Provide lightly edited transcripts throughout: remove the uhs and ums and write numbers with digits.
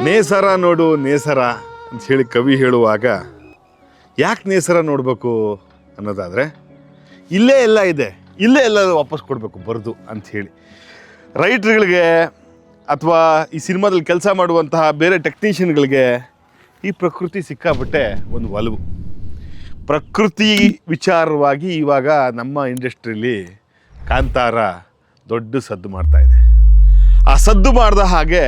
ನೇಸರ ನೋಡು ನೇಸರ ಅಂತ ಹೇಳಿ ಕವಿ ಹೇಳುವಾಗ ಯಾಕೆ ನೇಸರ ನೋಡಬೇಕು ಅನ್ನೋದಾದರೆ ಇಲ್ಲೇ ಎಲ್ಲ ಇದೆ, ಇಲ್ಲೇ ಎಲ್ಲ ವಾಪಸ್ ಕೊಡಬೇಕು ಬರೆದು ಅಂಥೇಳಿ ರೈಟ್ರುಗಳಿಗೆ ಅಥವಾ ಈ ಸಿನಿಮಾದಲ್ಲಿ ಕೆಲಸ ಮಾಡುವಂತಹ ಬೇರೆ ಟೆಕ್ನಿಷಿಯನ್ಗಳಿಗೆ ಈ ಪ್ರಕೃತಿ ಸಿಕ್ಕಾಬಿಟ್ಟೆ ಒಂದು ಒಲವು. ಪ್ರಕೃತಿ ವಿಚಾರವಾಗಿ ಇವಾಗ ನಮ್ಮ ಇಂಡಸ್ಟ್ರಿಯಲ್ಲಿ ಕಾಂತಾರ ದೊಡ್ಡ ಸದ್ದು ಮಾಡ್ತಾಯಿದೆ. ಆ ಸದ್ದು ಮಾಡಿದ ಹಾಗೆ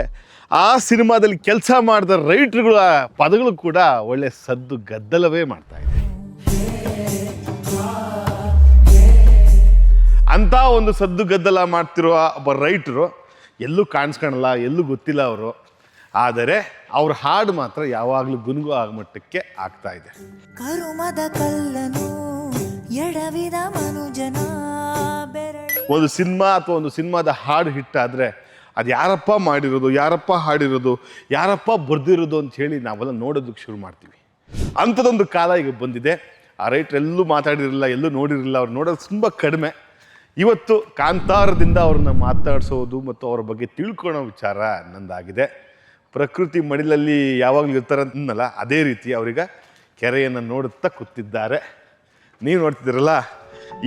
ಆ ಸಿನಿಮಾದಲ್ಲಿ ಕೆಲಸ ಮಾಡಿದ ರೈಟ್ರುಗಳ ಪದಗಳು ಕೂಡ ಒಳ್ಳೆ ಸದ್ದು ಗದ್ದಲವೇ ಮಾಡ್ತಾಯಿದೆ. ಅಂಥ ಒಂದು ಸದ್ದು ಗದ್ದಲ ಮಾಡ್ತಿರುವ ಒಬ್ಬ ರೈಟ್ರು ಎಲ್ಲೂ ಕಾಣಿಸ್ಕೊಳಲ್ಲ, ಎಲ್ಲೂ ಗೊತ್ತಿಲ್ಲ ಅವರು. ಆದರೆ ಅವ್ರ ಹಾಡು ಮಾತ್ರ ಯಾವಾಗಲೂ ಗುನುಗು ಆಗ ಮಟ್ಟಕ್ಕೆ ಆಗ್ತಾ ಇದೆ. ಕರುಮದ ಕಲ್ಲನು ಎಡವಿದ ಮನುಜನ ಒಂದು ಸಿನಿಮಾ ಅಥವಾ ಒಂದು ಸಿನಿಮಾದ ಹಾಡು ಹಿಟ್ಟಾದರೆ ಅದು ಯಾರಪ್ಪ ಮಾಡಿರೋದು, ಯಾರಪ್ಪ ಹಾಡಿರೋದು, ಯಾರಪ್ಪ ಬರೆದಿರೋದು ಅಂತ ಹೇಳಿ ನಾವೆಲ್ಲ ನೋಡೋದಕ್ಕೆ ಶುರು ಮಾಡ್ತೀವಿ. ಅಂಥದ್ದೊಂದು ಕಾಲ ಈಗ ಬಂದಿದೆ. ಆ ರೈಟ್ರು ಎಲ್ಲೂ ಮಾತಾಡಿರಲಿಲ್ಲ, ಎಲ್ಲೂ ನೋಡಿರಲಿಲ್ಲ, ಅವ್ರು ನೋಡೋದು ತುಂಬ ಕಡಿಮೆ. ಇವತ್ತು ಕಾಂತಾರದಿಂದ ಅವ್ರನ್ನ ಮಾತಾಡಿಸೋದು ಮತ್ತು ಅವ್ರ ಬಗ್ಗೆ ತಿಳ್ಕೊಳ್ಳೋ ವಿಚಾರ ನಂದಾಗಿದೆ. ಪ್ರಕೃತಿ ಮಡಿಲಲ್ಲಿ ಯಾವಾಗಲೂ ಇರ್ತಾರೆ ಅನ್ನಲ್ಲ, ಅದೇ ರೀತಿ ಅವ್ರೀಗ ಕೆರೆಯನ್ನು ನೋಡುತ್ತಾ ಕೂತಿದ್ದಾರೆ. ನೀವು ನೋಡ್ತಿದ್ದೀರಲ್ಲ,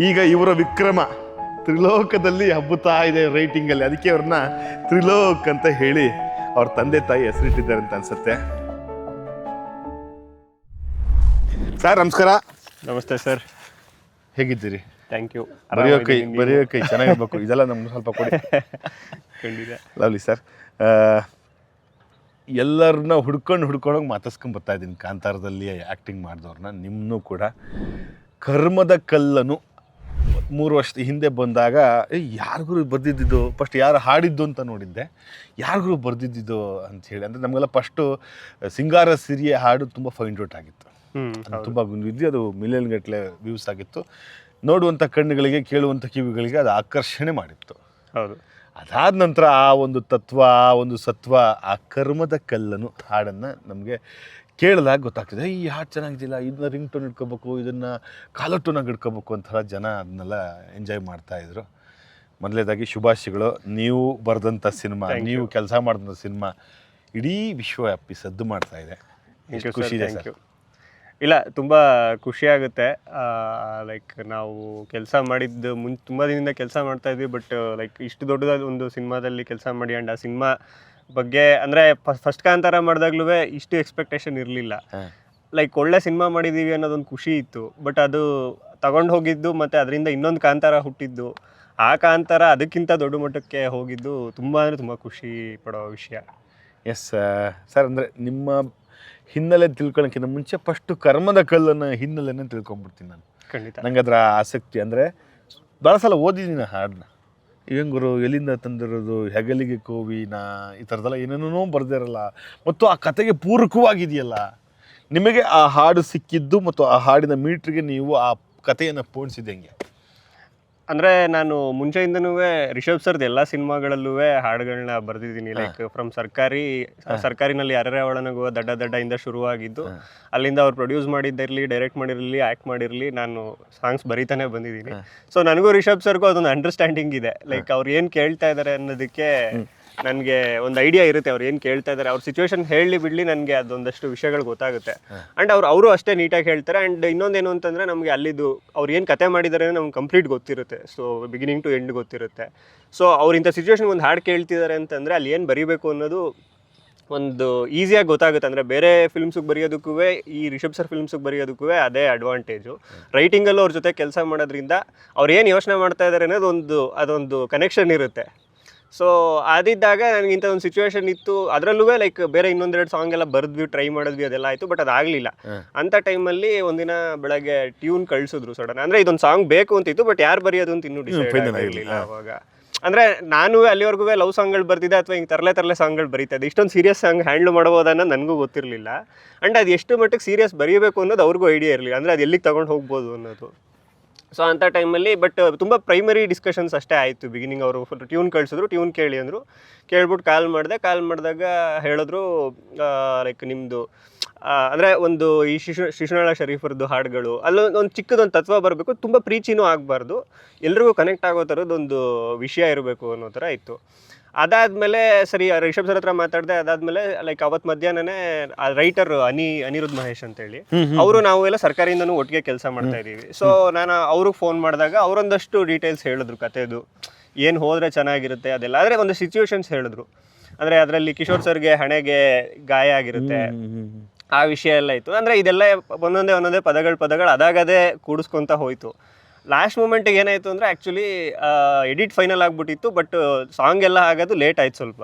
ಈಗ ಇವರ ವಿಕ್ರಮ ತ್ರಿಲೋಕದಲ್ಲಿ ಹಬ್ಬುತ್ತಾ ಇದೆ ರೈಟಿಂಗಲ್ಲಿ. ಅದಕ್ಕೆ ಅವ್ರನ್ನ ತ್ರಿಲೋಕ್ ಅಂತ ಹೇಳಿ ಅವ್ರ ತಂದೆ ತಾಯಿ ಹೆಸರಿಟ್ಟಿದ್ದಾರೆ ಅಂತ ಅನ್ಸುತ್ತೆ. ಸರ್ ನಮಸ್ಕಾರ. ನಮಸ್ತೆ ಸರ್, ಹೇಗಿದ್ದೀರಿ? Thank you. ಬರೆಯೋ ಕೈ ಚೆನ್ನಾಗಿರ್ಬೇಕು, ಇದೆಲ್ಲ ನಮ್ಗೆ ಸ್ವಲ್ಪ ಕೊಡಿ. ಖಂಡಿತ. Lovely sir. ಎಲ್ಲರನ್ನ ಹುಡ್ಕೊಂಡೋಗಿ ಮಾತಾಡ್ಸ್ಕೊಂಡು ಬರ್ತಾ ಇದ್ದೀನಿ ಕಾಂತಾರದಲ್ಲಿ ಆ್ಯಕ್ಟಿಂಗ್ ಮಾಡಿದವ್ರನ್ನ. ನಿಮ್ಮನ್ನೂ ಕೂಡ ಕರ್ಮದ ಕಲ್ಲನು 3 ವರ್ಷದ ಹಿಂದೆ ಬಂದಾಗ ಯಾರಿಗೂ ಬರ್ದಿದ್ದು, ಫಸ್ಟ್ ಯಾರು ಹಾಡಿದ್ದು ಅಂತ ನೋಡಿದ್ದೆ, ಯಾರಿಗೂ ಬರ್ದಿದ್ದು ಅಂಥೇಳಿ. ಅಂದರೆ ನಮಗೆಲ್ಲ ಫಸ್ಟು ಸಿಂಗಾರ ಸಿರಿಯ ಹಾಡು ತುಂಬ ಫೈಂಡ್ ಔಟ್ ಆಗಿತ್ತು, ತುಂಬ ವಿದ್ಯೆ, ಅದು ಮಿಲಿಯನ್ ಗಟ್ಟಲೆ ವ್ಯೂಸ್ ಆಗಿತ್ತು. ನೋಡುವಂಥ ಕಣ್ಣುಗಳಿಗೆ, ಕೇಳುವಂಥ ಕಿವಿಗಳಿಗೆ ಅದು ಆಕರ್ಷಣೆ ಮಾಡಿತ್ತು. ಹೌದು. ಅದಾದ ನಂತರ ಆ ಒಂದು ತತ್ವ, ಆ ಒಂದು ಸತ್ವ, ಆ ಕರ್ಮದ ಕಲ್ಲನು ಹಾಡನ್ನು ನಮಗೆ ಕೇಳಿದಾಗ ಗೊತ್ತಾಗ್ತದೆ, ಈ ಹಾಡು ಚೆನ್ನಾಗಿದ್ದಿಲ್ಲ, ಇದನ್ನ ರಿಂಗ್ ಟೋನ್ ಇಟ್ಕೋಬೇಕು, ಇದನ್ನು ಕಾಲರ್ ಟೋನಾಗಿ ಇಟ್ಕೋಬೇಕು ಅಂತೆಲ್ಲ ಜನ ಅದನ್ನೆಲ್ಲ ಎಂಜಾಯ್ ಮಾಡ್ತಾಯಿದ್ರು. ಮೊದಲನೇದಾಗಿ ಶುಭಾಶಯಗಳು. ನೀವು ಬರೆದಂಥ ಸಿನಿಮಾ, ನೀವು ಕೆಲಸ ಮಾಡಿದಂಥ ಸಿನಿಮಾ ಇಡೀ ವಿಶ್ವವ್ಯಾಪಿ ಸದ್ದು ಮಾಡ್ತಾ ಇದೆ. ಖುಷಿ ಇದೆ ಸರ್. ಇಲ್ಲ, ತುಂಬ ಖುಷಿಯಾಗುತ್ತೆ. ಲೈಕ್ ನಾವು ಕೆಲಸ ಮಾಡಿದ್ದು ತುಂಬ ದಿನದಿಂದ ಕೆಲಸ ಮಾಡ್ತಾ ಇದ್ವಿ, ಬಟ್ ಲೈಕ್ ಇಷ್ಟು ದೊಡ್ಡದಾದ ಒಂದು ಸಿನಿಮಾದಲ್ಲಿ ಕೆಲಸ ಮಾಡಿ ಆ್ಯಂಡ್ ಆ ಸಿನಿಮಾ ಬಗ್ಗೆ ಅಂದರೆ ಫಸ್ಟ್ ಕಾಂತಾರ ಮಾಡಿದಾಗ್ಲೂ ಇಷ್ಟು ಎಕ್ಸ್ಪೆಕ್ಟೇಷನ್ ಇರಲಿಲ್ಲ. ಲೈಕ್ ಒಳ್ಳೆ ಸಿನಿಮಾ ಮಾಡಿದ್ದೀವಿ ಅನ್ನೋದೊಂದು ಖುಷಿ ಇತ್ತು, ಬಟ್ ಅದು ತಗೊಂಡು ಹೋಗಿದ್ದು ಮತ್ತು ಅದರಿಂದ ಇನ್ನೊಂದು ಕಾಂತಾರ ಹುಟ್ಟಿದ್ದು, ಆ ಕಾಂತಾರ ಅದಕ್ಕಿಂತ ದೊಡ್ಡ ಮಟ್ಟಕ್ಕೆ ಹೋಗಿದ್ದು ತುಂಬ ಅಂದರೆ ತುಂಬ ಖುಷಿ ಪಡೋ ವಿಷಯ. Yes sir. ಅಂದರೆ ನಿಮ್ಮ ಹಿನ್ನೆಲೆ ತಿಳ್ಕೊಳ್ಳೋಕ್ಕಿಂತ ಮುಂಚೆ ಫಸ್ಟು ಕರ್ಮದ ಕಲ್ಲನ್ನು ಹಿನ್ನೆಲೆನೇ ತಿಳ್ಕೊಂಬಿಡ್ತೀನಿ ನಾನು. ಖಂಡಿತ. ನಂಗೆ ಅದರ ಆಸಕ್ತಿ. ಅಂದರೆ ಭಾಳ ಸಲ ಓದಿದ್ದೀನಿ ಹಾಡನ್ನ. ಹೆಂಗುರು ಎಲ್ಲಿಂದ ತಂದಿರೋದು, ಹೆಗಲಿಗೆ ಕೋವಿನ, ಈ ಥರದ್ದೆಲ್ಲ ಏನೇನೋ ಬರ್ದಿರಲ್ಲ, ಮತ್ತು ಆ ಕತೆಗೆ ಪೂರಕವಾಗಿದೆಯಲ್ಲ. ನಿಮಗೆ ಆ ಹಾಡು ಸಿಕ್ಕಿದ್ದು ಮತ್ತು ಆ ಹಾಡಿನ ಮೀಟ್ರಿಗೆ ನೀವು ಆ ಕಥೆಯನ್ನು ಪೋಣಿಸಿದ್ದು ಹೆಂಗೆ? ಅಂದರೆ ನಾನು ಮುಂಚೆಯಿಂದನೂ ರಿಷಬ್ ಸರ್ದು ಎಲ್ಲ ಸಿನಿಮಾಗಳಲ್ಲೂ ಹಾಡುಗಳನ್ನ ಬರೆದಿದ್ದೀನಿ. ಲೈಕ್ ಫ್ರಮ್ ಸರ್ಕಾರಿನಲ್ಲಿ ಯಾರ್ಯಾರ ಒಳನಗುವ ದಡ್ಡ ಶುರುವಾಗಿದ್ದು, ಅಲ್ಲಿಂದ ಅವ್ರು ಪ್ರೊಡ್ಯೂಸ್ ಮಾಡಿದ್ದಿರಲಿ, ಡೈರೆಕ್ಟ್ ಮಾಡಿರಲಿ, ಆ್ಯಕ್ಟ್ ಮಾಡಿರಲಿ, ನಾನು ಸಾಂಗ್ಸ್ ಬರೀತಾನೆ ಬಂದಿದ್ದೀನಿ. ಸೊ ನನಗೂ ರಿಷಬ್ ಸರ್ಗೂ ಅದೊಂದು ಅಂಡರ್ಸ್ಟ್ಯಾಂಡಿಂಗ್ ಇದೆ. ಲೈಕ್ ಅವ್ರು ಏನು ಕೇಳ್ತಾ ಇದ್ದಾರೆ ಅನ್ನೋದಕ್ಕೆ ನನಗೆ ಒಂದು ಐಡಿಯಾ ಇರುತ್ತೆ. ಅವ್ರು ಏನು ಕೇಳ್ತಾ ಇದ್ದಾರೆ, ಅವ್ರ ಸಿಚುವೇಶನ್ ಹೇಳಿ ಬಿಡಲಿ, ನನಗೆ ಅದೊಂದಷ್ಟು ವಿಷಯಗಳು ಗೊತ್ತಾಗುತ್ತೆ. ಆ್ಯಂಡ್ ಅವರು ಅಷ್ಟೇ ನೀಟಾಗಿ ಹೇಳ್ತಾರೆ. ಆ್ಯಂಡ್ ಇನ್ನೊಂದೇನು ಅಂತಂದರೆ, ನಮಗೆ ಅಲ್ಲಿದ್ದು ಅವ್ರು ಏನು ಕತೆ ಮಾಡಿದ್ದಾರೆ ನಮ್ಗೆ ಕಂಪ್ಲೀಟ್ ಗೊತ್ತಿರುತ್ತೆ. ಸೊ ಬಿಗಿನಿಂಗ್ ಟು ಎಂಡ್ ಗೊತ್ತಿರುತ್ತೆ. ಸೊ ಅವ್ರು ಇಂಥ ಸಿಚುವೇಶನ್ ಒಂದು ಹಾಡು ಕೇಳ್ತಿದ್ದಾರೆ ಅಂತಂದರೆ ಅಲ್ಲಿ ಏನು ಬರೀಬೇಕು ಅನ್ನೋದು ಒಂದು ಈಸಿಯಾಗಿ ಗೊತ್ತಾಗುತ್ತೆ. ಅಂದರೆ ಬೇರೆ ಫಿಲ್ಮ್ಸಿಗೆ ಬರೆಯೋದಕ್ಕೂ, ಈ ರಿಷಬ್ ಸರ್ ಫಿಲ್ಮ್ಸಿಗೆ ಬರೆಯೋದಕ್ಕೂ ಅದೇ ಅಡ್ವಾಂಟೇಜು. ರೈಟಿಂಗಲ್ಲೂ ಅವ್ರ ಜೊತೆ ಕೆಲಸ ಮಾಡೋದ್ರಿಂದ ಅವ್ರು ಏನು ಯೋಚನೆ ಮಾಡ್ತಾ ಇದ್ದಾರೆ ಅನ್ನೋದು ಅದೊಂದು ಕನೆಕ್ಷನ್ ಇರುತ್ತೆ. ಸೊ ಅದಿದ್ದಾಗ ನನಗೆ ಇಂಥ ಒಂದು ಸಿಚುವೇಶನ್ ಇತ್ತು. ಅದರಲ್ಲೂ ಲೈಕ್ ಬೇರೆ ಇನ್ನೊಂದೆರಡು ಸಾಂಗ್ ಎಲ್ಲ ಬರೆದ್ವಿ, ಟ್ರೈ ಮಾಡಿದ್ವಿ, ಅದೆಲ್ಲ ಆಯಿತು, ಬಟ್ ಅದಾಗಲಿಲ್ಲ. ಅಂಥ ಟೈಮಲ್ಲಿ ಒಂದಿನ ಬೆಳಗ್ಗೆ ಟ್ಯೂನ್ ಕಳಿಸಿದ್ರು ಸಡನ್. ಅಂದರೆ ಇದೊಂದು ಸಾಂಗ್ ಬೇಕು ಅಂತಿತ್ತು, ಬಟ್ ಯಾರು ಬರೆಯೋದು ಅಂತ ಇನ್ನೂ ಡಿಸೈಡ್ ಆಗಿರಲಿಲ್ಲ ಅವಾಗ. ಅಂದರೆ ನಾನು ಅಲ್ಲಿವರೆಗೂ ಲವ್ ಸಾಂಗ್ಗಳು ಬರ್ತಿದ್ದೆ, ಅಥವಾ ಹಿಂಗೆ ತರಲೆ ಸಾಂಗ್ಗಳು ಬರೀತಾ ಇದ್ದೆ. ಇಷ್ಟೊಂದು ಸೀರಿಯಸ್ ಸಾಂಗ್ ಹ್ಯಾಂಡ್ಲ್ ಮಾಡ್ಬೋದನ್ನ ನನಗೂ ಗೊತ್ತಿರಲಿಲ್ಲ. ಆ್ಯಂಡ್ ಅದು ಎಷ್ಟು ಮಟ್ಟಿಗೆ ಸೀರಿಯಸ್ ಬರೀಬೇಕು ಅನ್ನೋದು ಅವ್ರಿಗೂ ಐಡಿಯಾ ಇರಲಿಲ್ಲ, ಅಂದರೆ ಅದು ಎಲ್ಲಿಗೆ ತೊಗೊಂಡು ಹೋಗ್ಬೋದು ಅನ್ನೋದು. ಸೊ ಅಂಥ ಟೈಮಲ್ಲಿ ಬಟ್ ತುಂಬ ಪ್ರೈಮರಿ ಡಿಸ್ಕಷನ್ಸ್ ಅಷ್ಟೇ ಆಯಿತು. ಬಿಗಿನಿಂಗ್ ಅವರು ಫುಲ್ ಟ್ಯೂನ್ ಕಳಿಸಿದ್ರು, ಟ್ಯೂನ್ ಕೇಳಿ ಅಂದರು. ಕೇಳ್ಬಿಟ್ಟು ಕಾಲ್ ಮಾಡಿದಾಗ ಹೇಳಿದ್ರು ಲೈಕ್ ನಿಮ್ಮದು ಅಂದರೆ ಒಂದು ಈ ಶಿಶುನಾಳ ಶರೀಫರ್ದು ಹಾಡುಗಳು ಅಲ್ಲೊಂದು ಚಿಕ್ಕದೊಂದು ತತ್ವ ಬರಬೇಕು, ತುಂಬ ಪ್ರೀಚಿನೂ ಆಗಬಾರ್ದು, ಎಲ್ರಿಗೂ ಕನೆಕ್ಟ್ ಆಗೋ ಥರದ್ದೊಂದು ವಿಷಯ ಇರಬೇಕು ಅನ್ನೋ ಥರ ಇತ್ತು. ಅದಾದ್ಮೇಲೆ ಸರಿ ರಿಷಬ್ ಸರ್ ಹತ್ರ ಮಾತಾಡಿದೆ. ಅದಾದ್ಮೇಲೆ ಲೈಕ್ ಅವತ್ತು ಮಧ್ಯಾಹ್ನನೇ ಆ ರೈಟರ್ ಅನಿರುದ್ಧ್ ಮಹೇಶ್ ಅಂತೇಳಿ ಅವರು ನಾವು ಎಲ್ಲ ಸರ್ಕಾರದಿಂದನೂ ಒಟ್ಟಿಗೆ ಕೆಲಸ ಮಾಡ್ತಾ ಇದ್ದೀವಿ. ಸೊ ನಾನು ಅವ್ರಿಗೆ ಫೋನ್ ಮಾಡಿದಾಗ ಅವರೊಂದಷ್ಟು ಡೀಟೇಲ್ಸ್ ಹೇಳಿದ್ರು ಕತೆದು, ಏನು ಹೋದರೆ ಚೆನ್ನಾಗಿರುತ್ತೆ ಅದೆಲ್ಲ. ಆದರೆ ಒಂದು ಸಿಚುವೇಶನ್ಸ್ ಹೇಳಿದ್ರು. ಅಂದರೆ ಅದರಲ್ಲಿ ಕಿಶೋರ್ ಸರ್ಗೆ ಹಣೆಗೆ ಗಾಯ ಆಗಿರುತ್ತೆ, ಆ ವಿಷಯ ಎಲ್ಲ ಇತ್ತು. ಅಂದರೆ ಇದೆಲ್ಲ ಒಂದೊಂದೇ ಪದಗಳು ಅದಾಗದೇ ಕೂಡಿಸ್ಕೊತ ಹೋಯಿತು. ಲಾಸ್ಟ್ ಮೂಮೆಂಟಿಗೆ ಏನಾಯಿತು ಅಂದರೆ ಆ್ಯಕ್ಚುಲಿ ಎಡಿಟ್ ಫೈನಲ್ ಆಗಿಬಿಟ್ಟಿತ್ತು, ಬಟ್ ಸಾಂಗ್ ಎಲ್ಲ ಆಗೋದು ಲೇಟ್ ಆಯ್ತು ಸ್ವಲ್ಪ.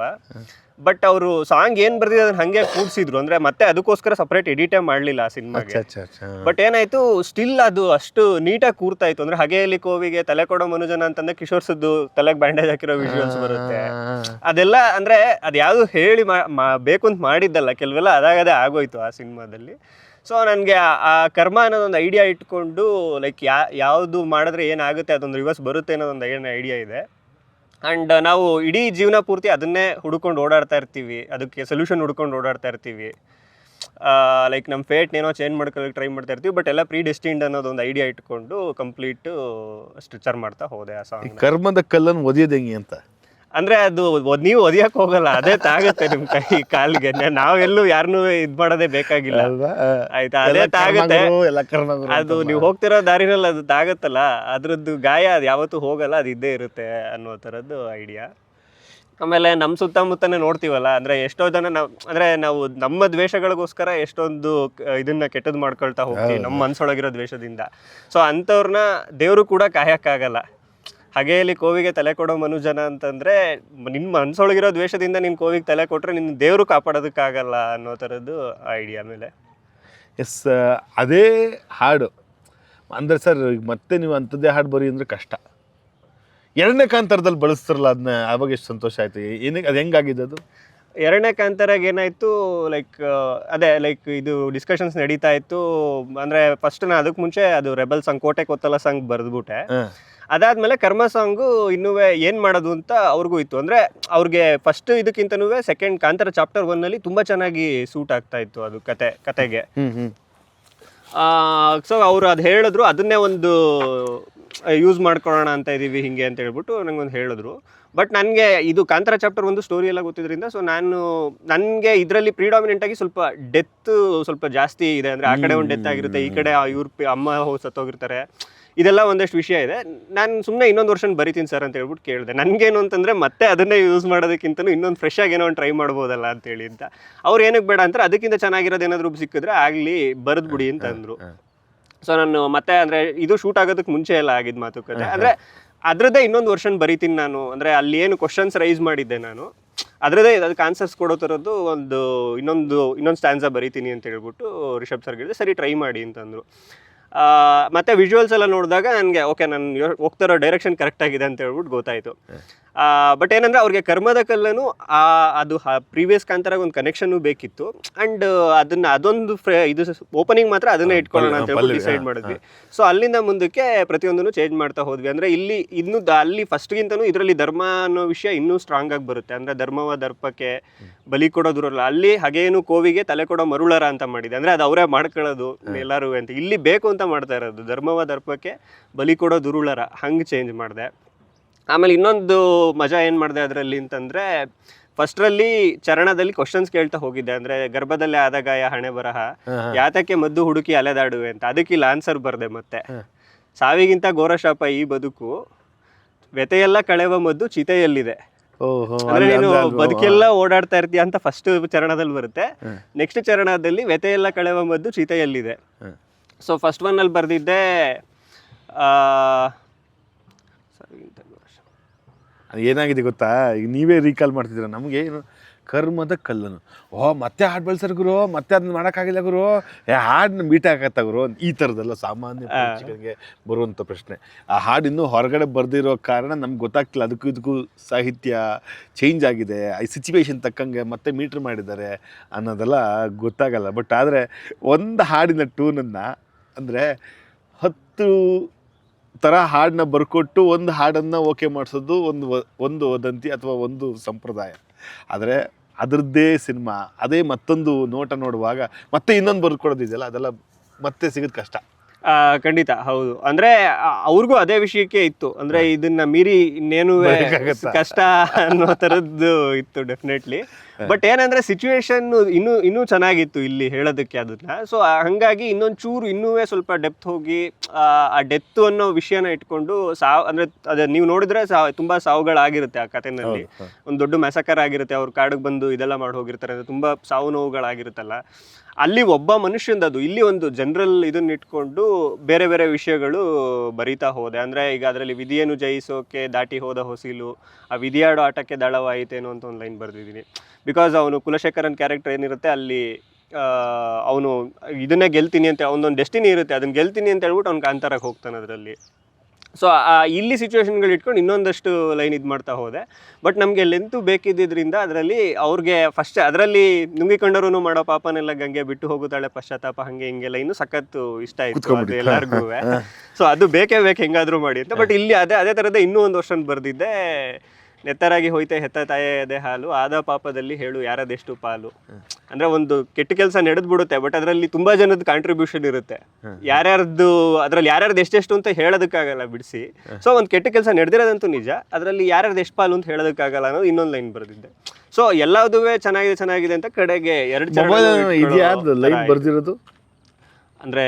ಬಟ್ ಅವರು ಸಾಂಗ್ ಏನು ಬರ್ದಿದೆ ಅದನ್ನು ಹಾಗೆ ಕೂಡಿಸಿದ್ರು. ಅಂದರೆ ಮತ್ತೆ ಅದಕ್ಕೋಸ್ಕರ ಸಪ್ರೇಟ್ ಎಡಿಟೇ ಮಾಡಲಿಲ್ಲ ಆ ಸಿನಿಮಾಗೆ. ಬಟ್ ಏನಾಯಿತು, ಸ್ಟಿಲ್ ಅದು ಅಷ್ಟು ನೀಟಾಗಿ ಕೂರ್ತಾ ಇತ್ತು. ಅಂದರೆ ಹಗೆಯಲ್ಲಿ ಕೋವಿಗೆ ತಲೆ ಕೊಡೋ ಮನುಜನ ಅಂತಂದ್ರೆ ಕಿಶೋರ್ ಸದ್ದು ತಲೆಗೆ ಬ್ಯಾಂಡೇಜ್ ಹಾಕಿರೋ ವಿಜುವಲ್ಸ್ ಬರುತ್ತೆ. ಅದೆಲ್ಲ ಅಂದರೆ ಅದು ಯಾವುದು ಹೇಳಿ ಬೇಕು ಅಂತ ಮಾಡಿದ್ದಲ್ಲ, ಕೆಲವೆಲ್ಲ ಅದಾಗದೇ ಆಗೋಯ್ತು ಆ ಸಿನಿಮಾದಲ್ಲಿ. ಸೊ ನನಗೆ ಆ ಕರ್ಮ ಅನ್ನೋದೊಂದು ಐಡಿಯಾ ಇಟ್ಕೊಂಡು ಲೈಕ್ ಯಾವುದು ಮಾಡಿದ್ರೆ ಏನಾಗುತ್ತೆ ಅದೊಂದು ರಿವರ್ಸ್ ಬರುತ್ತೆ ಅನ್ನೋದೊಂದು ಏನು ಐಡಿಯಾ ಇದೆ. ಆ್ಯಂಡ್ ನಾವು ಇಡೀ ಜೀವನ ಪೂರ್ತಿ ಅದನ್ನೇ ಹುಡ್ಕೊಂಡು ಓಡಾಡ್ತಾ ಇರ್ತೀವಿ, ಅದಕ್ಕೆ ಸೊಲ್ಯೂಷನ್ ಹುಡ್ಕೊಂಡು ಓಡಾಡ್ತಾ ಇರ್ತೀವಿ. ಲೈಕ್ ನಮ್ಮ ಫೇಟ್ನೇನೋ ಚೇಂಜ್ ಮಾಡ್ಕೊಳ್ಳೋಕೆ ಟ್ರೈ ಮಾಡ್ತಾ ಇರ್ತೀವಿ. ಬಟ್ ಎಲ್ಲ ಪ್ರೀ ಡೆಸ್ಟಿನ್ಡ್ ಅನ್ನೋದೊಂದು ಐಡಿಯಾ ಇಟ್ಕೊಂಡು ಕಂಪ್ಲೀಟು ಸ್ಟ್ರಕ್ಚರ್ ಮಾಡ್ತಾ ಹೋದೆ ಆ ಸಾಂಗ್. ಕರ್ಮದ ಕಲ್ಲನ್ನು ಒದಿಯೋದು ಹೆಂಗೆ ಅಂತ ಅಂದ್ರೆ ಅದು ನೀವು ಒದಿಯಕ್ಕೆ ಹೋಗಲ್ಲ, ಅದೇ ತಾಗುತ್ತೆ ನಿಮ್ ಕೈ ಕಾಲಿಗೆ. ನಾವೆಲ್ಲೂ ಯಾರನ್ನೂ ಇದ್ ಮಾಡೋದೇ ಬೇಕಾಗಿಲ್ಲ ಆಯ್ತಾ, ಅದೇ ತಾಗುತ್ತೆ. ಅದು ನೀವು ಹೋಗ್ತಿರೋ ದಾರಿನಲ್ಲಿ ಅದು ತಾಗತ್ತಲ್ಲ, ಅದ್ರದ್ದು ಗಾಯ ಅದು ಯಾವತ್ತೂ ಹೋಗಲ್ಲ, ಅದು ಇದ್ದೇ ಇರುತ್ತೆ ಅನ್ನೋ ಥರದ್ದು ಐಡಿಯಾ. ಆಮೇಲೆ ನಮ್ಮ ಸುತ್ತಮುತ್ತನೇ ನೋಡ್ತೀವಲ್ಲ, ಅಂದರೆ ಎಷ್ಟೋ ಜನ ನಾವು ನಮ್ಮ ದ್ವೇಷಗಳಿಗೋಸ್ಕರ ಎಷ್ಟೊಂದು ಇದನ್ನ ಕೆಟ್ಟದ್ದು ಮಾಡ್ಕೊಳ್ತಾ ಹೋಗ್ತೀವಿ ನಮ್ಮ ಮನಸ್ಸೊಳಗಿರೋ ದ್ವೇಷದಿಂದ. ಸೊ ಅಂಥವ್ರನ್ನ ದೇವರು ಕೂಡ ಕಾಯಕ್ಕಾಗಲ್ಲ. ಹಗೆಯಲ್ಲಿ ಕೋವಿಗೆ ತಲೆ ಕೊಡೋ ಮನುಜನ ಅಂತಂದರೆ ನಿನ್ನ ಮನಸ್ಸೊಳಗಿರೋ ದ್ವೇಷದಿಂದ ನಿನ್ನ ಕೋವಿಗೆ ತಲೆ ಕೊಟ್ಟರೆ ನಿನ್ನ ದೇವರು ಕಾಪಾಡೋದಕ್ಕಾಗಲ್ಲ ಅನ್ನೋ ಥರದ್ದು ಐಡಿಯಾ ಮೇಲೆ. ಎಸ್, ಅದೇ ಹಾಡು ಅಂದರೆ ಸರ್ ಮತ್ತೆ ನೀವು ಅಂಥದ್ದೇ ಹಾಡು ಬರೀ ಅಂದರೆ ಕಷ್ಟ. ಎರಡನೇ ಕಾಂತಾರದಲ್ಲಿ ಬಳಸ್ತಾರಲ್ಲ ಅದನ್ನ, ಆವಾಗ ಎಷ್ಟು ಸಂತೋಷ ಆಯಿತು. ಏನಕ್ಕೆ ಅದು ಹೆಂಗಾಗಿದೆ ಅದು? ಎರಡನೇ ಕಾಂತಾರಾಗ ಏನಾಯಿತು, ಲೈಕ್ ಅದೇ ಲೈಕ್ ಇದು ಡಿಸ್ಕಷನ್ಸ್ ನಡೀತಾ ಇತ್ತು. ಅಂದರೆ ಫಸ್ಟ್ ನಾನು ಅದಕ್ಕೆ ಮುಂಚೆ ಅದು ರೆಬಲ್ ಸಾಂಗ್ ಕೋಟೆ ಕೊತ್ತಲ ಸಾಂಗ್ ಬರೆದ್ಬಿಟ್ಟೆ. ಅದಾದಮೇಲೆ ಕರ್ಮ ಸಾಂಗು ಇನ್ನೂ ಏನು ಮಾಡೋದು ಅಂತ ಅವ್ರಿಗೂ ಇತ್ತು. ಅಂದರೆ ಅವ್ರಿಗೆ ಫಸ್ಟ್ ಇದಕ್ಕಿಂತನೂ ಸೆಕೆಂಡ್ ಕಾಂತಾರ ಚಾಪ್ಟರ್ 1ನಲ್ಲಿ ತುಂಬ ಚೆನ್ನಾಗಿ ಸೂಟ್ ಆಗ್ತಾ ಇತ್ತು ಅದು ಕತೆಗೆ. ಸೊ ಅವರು ಅದು ಹೇಳಿದ್ರು, ಅದನ್ನೇ ಒಂದು ಯೂಸ್ ಮಾಡ್ಕೊಳ್ಳೋಣ ಅಂತ ಇದ್ದೀವಿ ಹಿಂಗೆ ಅಂತ ಹೇಳ್ಬಿಟ್ಟು ನಂಗೊಂದು ಹೇಳಿದ್ರು. ಬಟ್ ನನಗೆ ಇದು ಕಾಂತಾರ ಚಾಪ್ಟರ್ 1 ಸ್ಟೋರಿ ಎಲ್ಲ ಗೊತ್ತಿದ್ದರಿಂದ ಸೊ ನನಗೆ ಇದರಲ್ಲಿ ಪ್ರಿಡಾಮಿನೆಂಟಾಗಿ ಸ್ವಲ್ಪ ಡೆತ್ ಸ್ವಲ್ಪ ಜಾಸ್ತಿ ಇದೆ. ಅಂದರೆ ಆ ಕಡೆ ಒಂದು ಡೆತ್ ಆಗಿರುತ್ತೆ, ಈ ಕಡೆ ಇವ್ರ ಅಮ್ಮ ಸತ್ತೋಗಿರ್ತಾರೆ, ಇದೆಲ್ಲ ಒಂದಷ್ಟು ವಿಷಯ ಇದೆ. ನಾನು ಸುಮ್ಮನೆ ಇನ್ನೊಂದು ವರ್ಷನ್ ಬರಿತೀನಿ ಸರ್ ಅಂತ ಹೇಳ್ಬಿಟ್ಟು ಕೇಳಿದೆ. ನನಗೇನು ಅಂತಂದರೆ ಮತ್ತೆ ಅದನ್ನೇ ಯೂಸ್ ಮಾಡೋದಕ್ಕಿಂತಲೂ ಇನ್ನೊಂದು ಫ್ರೆಶ್ ಆಗಿ ಏನೋ ಒಂದು ಟ್ರೈ ಮಾಡ್ಬೋದಲ್ಲ ಅಂತೇಳಿ ಅಂತ. ಅವ್ರು ಏನಕ್ಕೆ ಬೇಡ ಅಂತಾರೆ, ಅದಕ್ಕಿಂತ ಚೆನ್ನಾಗಿರೋದು ಏನಾದರೂ ಸಿಕ್ಕಿದ್ರೆ ಆಗಲಿ ಬರೆದ್ಬಿಡಿ ಅಂತ ಅಂದರು. ಸೊ ನಾನು ಮತ್ತೆ ಅಂದರೆ ಇದು ಶೂಟ್ ಆಗೋದಕ್ಕೆ ಮುಂಚೆ ಎಲ್ಲ ಆಗಿದ್ದು ಮಾತುಕತೆ. ಅಂದರೆ ಅದರದ್ದೇ ಇನ್ನೊಂದು ವರ್ಷನ್ ಬರಿತೀನಿ ನಾನು. ಅಂದರೆ ಅಲ್ಲಿ ಏನು ಕ್ವಶನ್ಸ್ ರೈಸ್ ಮಾಡಿದ್ದೆ ನಾನು, ಅದರದ್ದೇ ಅದಕ್ಕೆ ಆನ್ಸರ್ಸ್ ಕೊಡೋ ಥರದ್ದು ಇನ್ನೊಂದು ಸ್ಟ್ಯಾನ್ಸಾ ಬರಿತೀನಿ ಅಂತ ಹೇಳ್ಬಿಟ್ಟು ರಿಷಬ್ ಸರ್ಗೆ ಹೇಳಿದೆ. ಸರಿ ಟ್ರೈ ಮಾಡಿ ಅಂತಂದರು. ಮತ್ತು ವಿಜುವಲ್ಸ್ ಎಲ್ಲ ನೋಡಿದಾಗ ನನಗೆ ಓಕೆ, ನಾನು ಹೋಗ್ತಾರೋ ಡೈರೆಕ್ಷನ್ ಕರೆಕ್ಟಾಗಿದೆ ಅಂತ ಹೇಳ್ಬಿಟ್ಟು ಗೊತ್ತಾಯಿತು. ಬಟ್ ಏನಂದರೆ ಅವ್ರಿಗೆ ಕರ್ಮದ ಕಲ್ಲನು ಅದು ಪ್ರೀವಿಯಸ್ ಕಾಂತಾರಾಗ ಒಂದು ಕನೆಕ್ಷನ್ನು ಬೇಕಿತ್ತು. ಆ್ಯಂಡ್ ಅದೊಂದು ಇದು ಓಪನಿಂಗ್ ಮಾತ್ರ ಅದನ್ನೇ ಇಟ್ಕೊಳ್ಳೋಣ ಅಂತ ಹೇಳ್ಬಿಟ್ಟು ಡಿಸೈಡ್ ಮಾಡಿದ್ವಿ. ಸೊ ಅಲ್ಲಿಂದ ಮುಂದಕ್ಕೆ ಪ್ರತಿಯೊಂದನ್ನು ಚೇಂಜ್ ಮಾಡ್ತಾ ಹೋದ್ವಿ. ಅಂದರೆ ಇಲ್ಲಿ ಇನ್ನೂ ಅಲ್ಲಿ ಫಸ್ಟ್ಗಿಂತನೂ ಇದರಲ್ಲಿ ಧರ್ಮ ಅನ್ನೋ ವಿಷಯ ಇನ್ನೂ ಸ್ಟ್ರಾಂಗ್ ಆಗಿ ಬರುತ್ತೆ. ಅಂದರೆ ಧರ್ಮವ ದರ್ಪಕ್ಕೆ ಬಲಿ ಕೊಡೋದ್ರಲ್ಲ, ಅಲ್ಲಿ ಹಾಗೇನು ಕೋವಿಗೆ ತಲೆ ಕೊಡೋ ಮರುಳರ ಅಂತ ಮಾಡಿದೆ. ಅಂದರೆ ಅದು ಅವರೇ ಮಾಡ್ಕೊಳ್ಳೋದು ಎಲ್ಲರೂ ಅಂತ. ಇಲ್ಲಿ ಬೇಕು ಅಂತ ಮಾಡ್ತಾ ಇರೋದು ಧರ್ಮವ ದರ್ಪಕ್ಕೆ ಬಲಿ ಕೊಡೋ ದುರುಳರ, ಹಂಗೆ ಚೇಂಜ್ ಮಾಡಿದೆ. ಆಮೇಲೆ ಇನ್ನೊಂದು ಮಜಾ ಏನು ಮಾಡಿದೆ ಅದರಲ್ಲಿ ಅಂತಂದರೆ, ಫಸ್ಟ್ರಲ್ಲಿ ಚರಣದಲ್ಲಿ ಕ್ವಶನ್ಸ್ ಕೇಳ್ತಾ ಹೋಗಿದ್ದೆ. ಅಂದರೆ ಗರ್ಭದಲ್ಲೇ ಆದ ಗಾಯ ಹಣೆ ಬರಹ, ಯಾತಕ್ಕೆ ಮದ್ದು ಹುಡುಕಿ ಅಲೆದಾಡುವೆ ಅಂತ. ಅದಕ್ಕಿಲ್ಲ ಆನ್ಸರ್ ಬರದೆ. ಮತ್ತೆ ಸಾವಿಗಿಂತ ಘೋರ ಶಾಪ ಈ ಬದುಕು, ವ್ಯತೆಯೆಲ್ಲ ಕಳೆವ ಮದ್ದು ಚಿತೆಯಲ್ಲಿದೆ. ಅಂದ್ರೆ ನೀನು ಬದುಕೆಲ್ಲ ಓಡಾಡ್ತಾ ಇರ್ತೀಯ ಅಂತ ಫಸ್ಟ್ ಚರಣದಲ್ಲಿ ಬರುತ್ತೆ. ನೆಕ್ಸ್ಟ್ ಚರಣದಲ್ಲಿ ವ್ಯತೆಯೆಲ್ಲ ಕಳೆವ ಮದ್ದು ಚಿತೆಯಲ್ಲಿದೆ. ಸೊ ಫಸ್ಟ್ ಒನ್ನಲ್ಲಿ ಬರೆದಿದ್ದೆ ಏನಾಗಿದೆ ಗೊತ್ತಾ, ಈಗ ನೀವೇ ರೀಕಾಲ್ ಮಾಡ್ತಿದ್ದೀರ. ನಮಗೆ ಏನು ಕರ್ಮದ ಕಲ್ಲನು, ಮತ್ತೆ ಹಾಡು ಬೆಳೆಸರ್ ಗುರು, ಮತ್ತೆ ಅದನ್ನ ಮಾಡೋಕ್ಕಾಗಿಲ್ಲ ಗುರು, ಹಾಡನ್ನ ಮೀಟ್ ಹಾಕತ್ತ ಗುರು, ಈ ಥರದ್ದೆಲ್ಲ ಸಾಮಾನ್ಯ ಪ್ರೇಕ್ಷಕರಿಗೆ ಬರುವಂಥ ಪ್ರಶ್ನೆ. ಆ ಹಾಡು ಇನ್ನೂ ಹೊರಗಡೆ ಬರೆದಿರೋ ಕಾರಣ ನಮ್ಗೆ ಗೊತ್ತಾಗ್ತಿಲ್ಲ. ಇದಕ್ಕೂ ಸಾಹಿತ್ಯ ಚೇಂಜ್ ಆಗಿದೆ, ಈ ಸಿಚುವೇಶನ್ ತಕ್ಕಂಗೆ ಮತ್ತೆ ಮೀಟ್ರ್ ಮಾಡಿದ್ದಾರೆ ಅನ್ನೋದೆಲ್ಲ ಗೊತ್ತಾಗಲ್ಲ. ಬಟ್ ಆದರೆ ಒಂದು ಹಾಡಿನ ಟೂನನ್ನು ಅಂದರೆ 10 ಥರ ಹಾಡನ್ನ ಬರ್ಕೊಟ್ಟು ಒಂದು ಹಾಡನ್ನು ಓಕೆ ಮಾಡಿಸೋದು ಒಂದು ವದಂತಿ ಅಥವಾ ಒಂದು ಸಂಪ್ರದಾಯ. ಆದರೆ ಅದರದ್ದೇ ಸಿನಿಮಾ, ಅದೇ ಮತ್ತೊಂದು ನೋಟ ನೋಡುವಾಗ ಮತ್ತೆ ಇನ್ನೊಂದು ಬರ್ಕೊಡೋದಿದೆಯಲ್ಲ, ಅದೆಲ್ಲ ಮತ್ತೆ ಸಿಗೋದು ಕಷ್ಟ. ಖಂಡಿತ ಹೌದು. ಅಂದ್ರೆ ಅವ್ರಿಗೂ ಅದೇ ವಿಷಯಕ್ಕೆ ಇತ್ತು, ಅಂದ್ರೆ ಇದನ್ನ ಮೀರಿ ಇನ್ನೇನು ಕಷ್ಟ ಅನ್ನೋ ತರದ್ದು ಇತ್ತು ಡೆಫಿನೆಟ್ಲಿ. ಬಟ್ ಏನಂದ್ರೆ ಸಿಚುವೇಶನ್ ಇನ್ನೂ ಚೆನ್ನಾಗಿತ್ತು ಇಲ್ಲಿ ಹೇಳೋದಕ್ಕೆ ಅದನ್ನ. ಸೊ ಹಂಗಾಗಿ ಇನ್ನೊಂಚೂರು ಇನ್ನೂ ಸ್ವಲ್ಪ ಡೆಪ್ತ್ ಹೋಗಿ ಆ ಡೆತ್ ಅನ್ನೋ ವಿಷಯನ ಇಟ್ಕೊಂಡು ಅಂದ್ರೆ ಅದೇ ನೀವು ನೋಡಿದ್ರೆ ತುಂಬಾ ಸಾವುಗಳಾಗಿರುತ್ತೆ ಆ ಕಥೆನಲ್ಲಿ. ಒಂದು ದೊಡ್ಡ ಮ್ಯಾಸಕರ್ ಆಗಿರುತ್ತೆ, ಅವ್ರು ಕಾಡಿಗೆ ಬಂದು ಇದೆಲ್ಲ ಮಾಡಿ ಹೋಗಿರ್ತಾರೆ, ತುಂಬಾ ಸಾವು ನೋವುಗಳಾಗಿರುತ್ತಲ್ಲ. ಅಲ್ಲಿ ಒಬ್ಬ ಮನುಷ್ಯಂದದು, ಇಲ್ಲಿ ಒಂದು ಜನರಲ್ ಇದನ್ನ ಇಟ್ಕೊಂಡು ಬೇರೆ ಬೇರೆ ವಿಷಯಗಳು ಬರಿತಾ ಹೋದೆ. ಅಂದ್ರೆ ಈಗ ಅದರಲ್ಲಿ ವಿಧಿಯನ್ನು ಜಯಿಸೋಕೆ ದಾಟಿ ಹೋದ ಹೊಸಿಲು, ಆ ವಿಧಿಯಾಡೋ ಆಟಕ್ಕೆ ದಳವಾಯಿತೇನೋ ಅಂತ ಒಂದು ಲೈನ್ ಬರೆದಿದ್ದೀನಿ. ಬಿಕಾಸ್ ಅವನು ಕುಲಶೇಖರನ್ ಕ್ಯಾರೆಕ್ಟರ್ ಏನಿರುತ್ತೆ ಅಲ್ಲಿ, ಅವನು ಇದನ್ನೇ ಗೆಲ್ತೀನಿ ಅಂತ ಅವನೊಂದು ಡೆಸ್ಟಿನಿ ಇರುತ್ತೆ, ಅದನ್ನ ಗೆಲ್ತೀನಿ ಅಂತ ಹೇಳ್ಬಿಟ್ಟು ಅವ್ನು ಕಾಂತಾರಕ್ಕೆ ಹೋಗ್ತಾನೆ ಅದರಲ್ಲಿ. ಸೊ ಇಲ್ಲಿ ಸಿಚುವೇಶನ್ಗಳು ಇಟ್ಕೊಂಡು ಇನ್ನೊಂದಷ್ಟು ಲೈನ್ ಇದು ಮಾಡ್ತಾ ಹೋದೆ. ಬಟ್ ನಮಗೆ ಲೆಂತು ಬೇಕಿದ್ದರಿಂದ ಅದರಲ್ಲಿ ಅವ್ರಿಗೆ ಫಸ್ಟ್ ಅದರಲ್ಲಿ ನುಂಗಿಕೊಂಡರೂ ಮಾಡೋ ಪಾಪನೆಲ್ಲ ಗಂಗೆ ಬಿಟ್ಟು ಹೋಗುತ್ತಾಳೆ ಪಶ್ಚಾತ್ತಾಪ ಹಂಗೆ ಹಿಂಗೆ ಲೈನು ಸಖತ್ತು ಇಷ್ಟ ಆಯಿತು ಅದು ಎಲ್ಲರಿಗೂ. ಸೊ ಅದು ಬೇಕೇ ಬೇಕು ಹೆಂಗಾದ್ರೂ ಮಾಡಿ ಅಂತ. ಬಟ್ ಇಲ್ಲಿ ಅದೇ ಥರದೇ ಇನ್ನೂ ಒಂದು ವರ್ಷನ್ ಬರೆದಿದ್ದೆ, ನೆತ್ತರಾಗಿ ಹೋಯ್ತೆ ಹೆತ್ತ ತಾಯದೇ ಹಾಲು, ಆದ ಪಾಪದಲ್ಲಿ ಹೇಳು ಯಾರದೆಷ್ಟು ಪಾಲು. ಅಂದ್ರೆ ಒಂದು ಕೆಟ್ಟ ಕೆಲಸ ನಡೆದ್ ಬಿಡುತ್ತೆ, ಬಟ್ ಅದರಲ್ಲಿ ತುಂಬಾ ಜನದ ಕಾಂಟ್ರಿಬ್ಯೂಷನ್ ಇರುತ್ತೆ. ಯಾರ್ಯಾರ್ದು ಅದ್ರಲ್ಲಿ ಯಾರ್ಯಾರ್ದು ಎಷ್ಟೆಷ್ಟು ಅಂತ ಹೇಳೋದಕ್ಕಾಗಲ್ಲ ಬಿಡಿಸಿ. ಸೊ ಒಂದು ಕೆಟ್ಟ ಕೆಲಸ ನಡೆದಿರೋದಂತೂ ನಿಜ, ಅದರಲ್ಲಿ ಯಾರ್ಯಾರ್ದು ಎಷ್ಟು ಪಾಲು ಅಂತ ಹೇಳೋದಕ್ಕಾಗಲ್ಲ ಅನ್ನೋದು ಇನ್ನೊಂದು ಲೈನ್ ಬರೆದಿದ್ದೆ. ಸೊ ಎಲ್ಲದೂ ಚೆನ್ನಾಗಿದೆ ಅಂತ ಕಡೆಗೆ ಎರಡು ಲೈನ್ ಬರ್ದಿರೋದು ಅಂದ್ರೆ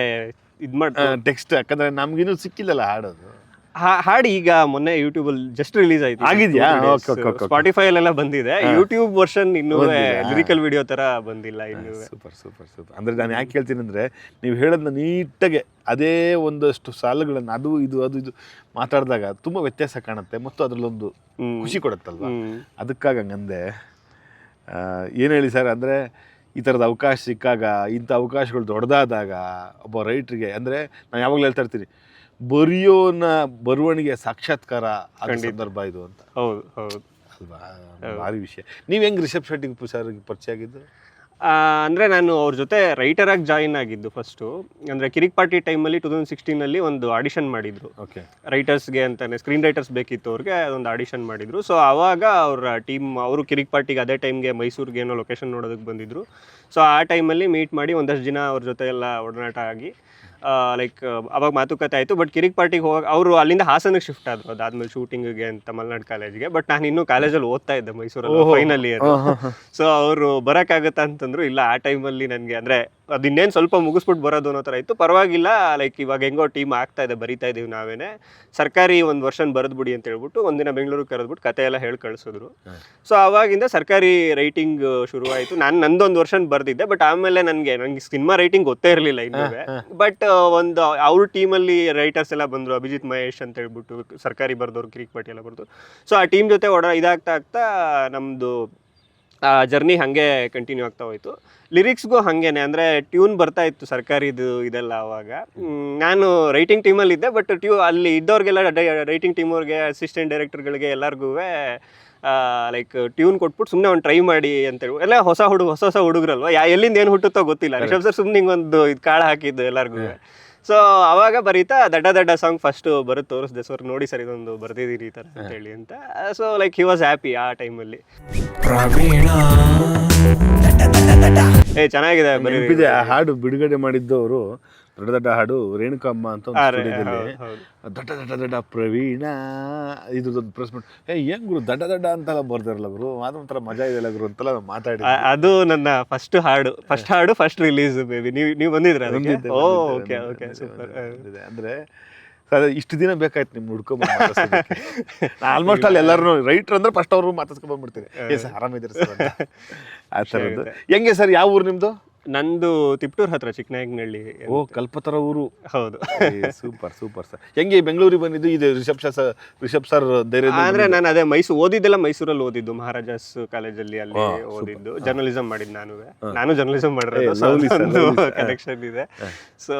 ಇದ್ ಮಾಡಿ ಟೆಕ್ಸ್ಟ್, ಯಾಕಂದ್ರೆ ನಮ್ಗಿನ್ನೂ ಸಿಕ್ಕಿಲ್ಲಲ್ಲ ಹಾಡೋದು. ಹಾಡು ಈಗ ಮೊನ್ನೆ ಯೂಟ್ಯೂಬ್ ಅಲ್ಲಿ ಜಸ್ಟ್ ರಿಲೀಸ್ ಆಯ್ತು, ಆಗಿದ್ಯಾ? ಸ್ಪಾಟಿಫೈ ಅಲ್ಲೆಲ್ಲ ಬಂದಿದೆ. ಯೂಟ್ಯೂಬ್ ವರ್ಷನ್ ಇನ್ನೂ ಲಿರಿಕಲ್ ವಿಡಿಯೋ ತರ ಬಂದಿಲ್ಲ ಇನ್ನೂ. Super super super. ಅಂದ್ರೆ ನಾನು ಯಾಕೆ ಹೇಳ್ತೀನಿ ಅಂದ್ರೆ, ನೀವು ಹೇಳೋದನ್ನ ನೀಟಾಗೆ ಅದೇ ಒಂದಷ್ಟು ಸಾಲುಗಳನ್ನು ಅದು ಇದು ಮಾತಾಡಿದಾಗ ತುಂಬಾ ವ್ಯತ್ಯಾಸ ಕಾಣುತ್ತೆ ಮತ್ತು ಅದ್ರಲ್ಲೊಂದು ಖುಷಿ ಕೊಡುತ್ತಲ್ವ, ಅದಕ್ಕಾಗಿ ಹಂಗಂದೆ. ಏನು ಹೇಳಿ ಸರ್, ಅಂದರೆ ಈ ಥರದ ಅವಕಾಶ ಸಿಕ್ಕಾಗ, ಇಂಥ ಅವಕಾಶಗಳು ದೊಡ್ಡದಾದಾಗ ಒಬ್ಬ ರೈಟ್ರಿಗೆ, ಅಂದರೆ ನಾನು ಯಾವಾಗಲೂ ಹೇಳ್ತಾ ಇರ್ತೀನಿ, ಬರೆಯೋನ ಬರವಣಿಗೆ ಸಾಕ್ಷಾತ್ಕಾರ ಆಗೋ ಸಂದರ್ಭ ಇದು ಅಂತ. ಹೌದು ಹೌದು ಅಲ್ವಾ, ಭಾರಿ ವಿಷಯ. ನೀವು ಹೆಂಗೆ ರಿಷಬ್ ಶೆಟ್ಟಿ ಸರ್ಗೆ ಪರಿಚಯ ಆಗಿದ್ದು? ಅಂದರೆ ನಾನು ಅವ್ರ ಜೊತೆ ರೈಟರ್ ಆಗಿ ಜಾಯಿನ್ ಆಗಿದ್ದು ಫಸ್ಟು. ಅಂದರೆ ಕಿರಿಕ್ ಪಾರ್ಟಿ ಟೈಮಲ್ಲಿ 2016 ಒಂದು ಆಡಿಷನ್ ಮಾಡಿದ್ರು. ಓಕೆ, ರೈಟರ್ಸ್ಗೆ ಅಂತಾನೆ, ಸ್ಕ್ರೀನ್ ರೈಟರ್ಸ್ ಬೇಕಿತ್ತು ಅವ್ರಿಗೆ, ಒಂದು ಆಡಿಷನ್ ಮಾಡಿದ್ರು. ಸೊ ಆವಾಗ ಅವರ ಟೀಮ್, ಅವರು ಕಿರಿಕ್ ಪಾರ್ಟಿಗೆ ಅದೇ ಟೈಮ್ಗೆ ಮೈಸೂರಿಗೆ ಏನೋ ಲೊಕೇಶನ್ ನೋಡೋದಕ್ಕೆ ಬಂದಿದ್ರು. ಸೊ ಆ ಟೈಮಲ್ಲಿ ಮೀಟ್ ಮಾಡಿ ಒಂದಷ್ಟು ದಿನ ಅವ್ರ ಜೊತೆ ಎಲ್ಲ ಒಡನಾಟ ಆಗಿ ಲೈಕ್ ಅವಾಗ ಮಾತುಕತೆ ಆಯಿತು. ಬಟ್ ಕಿರಿಕ್ ಪಾರ್ಟಿಗೆ ಹೋಗಿ ಅವರು ಅಲ್ಲಿಂದ ಹಾಸನಕ್ಕೆ ಶಿಫ್ಟ್ ಆದರು, ಅದಾದ್ಮೇಲೆ ಶೂಟಿಂಗಿಗೆ ಅಂತ ಮಲ್ನಾಡ್ ಕಾಲೇಜ್ಗೆ. ಬಟ್ ನಾನು ಇನ್ನೂ ಕಾಲೇಜಲ್ಲಿ ಓದ್ತಾ ಇದ್ದೆ ಮೈಸೂರಲ್ಲಿ, ಫೈನಲ್ ಇಯರ್. ಸೊ ಅವರು ಬರೋಕ್ಕಾಗತ್ತಾ ಅಂತಂದ್ರು, ಇಲ್ಲ ಆ ಟೈಮಲ್ಲಿ ನನಗೆ ಅಂದರೆ ಅದು ಇನ್ನೇನು ಸ್ವಲ್ಪ ಮುಗಿಸ್ಬಿಟ್ಟು ಬರೋದು ಅನ್ನೋ ಥರ ಇತ್ತು. ಪರವಾಗಿಲ್ಲ, ಲೈಕ್ ಇವಾಗ ಹೆಂಗೋ ಟೀಮ್ ಆಗ್ತಾ ಇದೆ, ಬರಿತಾ ಇದ್ದೀವಿ ನಾವೇನೆ, ಸರ್ಕಾರಿ ಒಂದು ವರ್ಷನ್ ಬರೆದ್ಬಿಡಿ ಅಂತ ಹೇಳ್ಬಿಟ್ಟು ಒಂದಿನ ಬೆಂಗಳೂರಿಗೆ ಕರೆದ್ಬಿಟ್ಟು ಕತೆ ಎಲ್ಲ ಹೇಳಿ ಕಳಿಸಿದ್ರು. ಸೊ ಆವಾಗಿಂದ ಸರ್ಕಾರಿ ರೈಟಿಂಗ್ ಶುರುವಾಯಿತು. ನಾನು ನಂದೊಂದು ವರ್ಷನ್ ಬರೆದಿದ್ದೆ, ಬಟ್ ಆಮೇಲೆ ನನಗೆ ಸಿನಿಮಾ ರೈಟಿಂಗ್ ಗೊತ್ತೇ ಇರಲಿಲ್ಲ ಇನ್ನೂ. ಬಟ್ ಒಂದು ಅವ್ರ ಟೀಮಲ್ಲಿ ರೈಟರ್ಸ್ ಎಲ್ಲ ಬಂದರು, ಅಭಿಜಿತ್ ಮಹೇಶ್ ಅಂತ ಹೇಳ್ಬಿಟ್ಟು ಸರ್ಕಾರಿ ಬರೆದವ್ರು, ಕಿರಿಕ್ ಪಾರ್ಟಿ ಎಲ್ಲ ಬರೆದು. ಸೊ ಆ ಟೀಮ್ ಜೊತೆ ಇದಾಗ್ತಾ ನಮ್ಮದು ಜರ್ನಿ ಹಾಗೆ ಕಂಟಿನ್ಯೂ ಆಗ್ತಾ ಹೋಯಿತು. ಲಿರಿಕ್ಸ್ಗೂ ಹಾಗೇನೆ, ಅಂದರೆ ಟ್ಯೂನ್ ಬರ್ತಾ ಇತ್ತು ಸರ್ಕಾರಿದು ಇದೆಲ್ಲ ಆವಾಗ. ನಾನು ರೈಟಿಂಗ್ ಟೀಮಲ್ಲಿದ್ದೆ, ಬಟ್ ಅಲ್ಲಿ ಇದ್ದವ್ರಿಗೆಲ್ಲ ರೈಟಿಂಗ್ ಟೀಮವ್ರಿಗೆ, ಅಸಿಸ್ಟೆಂಟ್ ಡೈರೆಕ್ಟರ್ಗಳಿಗೆ ಎಲ್ಲರಿಗೂ ಲೈಕ್ ಟ್ಯೂನ್ ಕೊಟ್ಬಿಟ್ಟು ಸುಮ್ಮನೆ ಒಂದು ಟ್ರೈ ಮಾಡಿ ಅಂತೇಳಿ, ಎಲ್ಲ ಹೊಸ ಹುಡುಗರಲ್ವ, ಎಲ್ಲಿಂದ ಏನು ಹುಟ್ಟುತ್ತೋ ಗೊತ್ತಿಲ್ಲ. ರಿಷಬ್ ಸರ್ ಸುಮ್ಮನೆ ಹಿಂಗೊಂದು ಇದು ಕಾಳು ಹಾಕಿದ್ದು ಎಲ್ಲರಿಗೂ. ಸೊ ಅವಾಗ ಬರೀತಾ ದಡ್ಡ ಸಾಂಗ್ ಫಸ್ಟ್ ಬರುತ್ತೆ, ತೋರಿಸ್ದೆ ಸರ್, ನೋಡಿ ಸರ್ ಇದೊಂದು ಬರ್ದಿದ್ದೀರಿ ಈ ಥರ ಅಂತೇಳಿ ಅಂತ. So like he was happy ಆ ಟೈಮಲ್ಲಿ. ಚೆನ್ನಾಗಿದೆ ಬರೀ ಆ ಹಾಡು ಬಿಡುಗಡೆ ಮಾಡಿದ್ದವರು, ದೊಡ್ಡ ಹಾಡು ರೇಣುಕಮ್ಮ ಅಂತ ದಡ್ಡ ಪ್ರವೀಣ, ಇದ್ರದ್ದೊಂದು ಪ್ರೆಸ್ ಮಾಡಿ, ಏನ್ ಗುರು ದಡ್ಡ ಅಂತೆಲ್ಲ ಬರ್ತಾರಲ್ಲ ಗುರು, ಮಾತ್ರ ಒಂಥರ ಮಜಾ ಇದೆಯಲ್ಲ ಗುರು ಅಂತೆಲ್ಲ ಮಾತಾಡಿ. ಅದು ನನ್ನ ಫಸ್ಟ್ ಹಾಡು ಫಸ್ಟ್ ರಿಲೀಸ್ ಬೇಬಿ. ನೀವು ಬಂದಿದ್ರೆ? Okay okay, super. ಅಂದ್ರೆ ಇಷ್ಟು ದಿನ ಬೇಕಾಯ್ತು ನಿಮ್ಗೆ ಹುಡ್ಕೊಂಡ್ ಆಲ್ಮೋಸ್ಟ್ ಅಲ್ಲಿ ಎಲ್ಲರೂ ರೈಟರ್ ಅಂದ್ರೆ ಫಸ್ಟ್ ಅವರು ಮಾತಾಡ್ಸ್ಕೊಂಡ್ ಬಂದ್ಬಿಡ್ತೀರಿ, ಆರಾಮಿದ್ದೀರಿ ಸರ್ ಅಂತ ಆ ಥರದ್ದು. ಹೆಂಗೆ ಸರ್, ಯಾವ ಊರು ನಿಮ್ದು? ನಂದು ತಿಪ್ಟೂರ್ ಹತ್ರ, ಚಿಕ್ಕನಾಯಕನಹಳ್ಳಿ. ಓ, ಕಲ್ಪತರ ಊರು. ಹೌದು. Super super sir. ಹೆಂಗೆ ಬೆಂಗಳೂರಿಗೆ ಬಂದಿದ್ದು? ಇದು ರಿಷಬ್ ಸರ್ ಧೈರ್ಯ ಅಂದ್ರೆ ನಾನು ಅದೇ ಓದಿದ್ದೆಲ್ಲ ಮೈಸೂರಲ್ಲಿ ಓದಿದ್ದು, ಮಹಾರಾಜಾಸ್ ಕಾಲೇಜಲ್ಲಿ ಅಲ್ಲಿ ಓದಿದ್ದು. ಜರ್ನಲಿಸಂ ಮಾಡಿದ್ದು ನಾನು ಜರ್ನಲಿಸಂ ಮಾಡಿರೋದು, ಕನೆಕ್ಷನ್ ಇದೆ. ಸೊ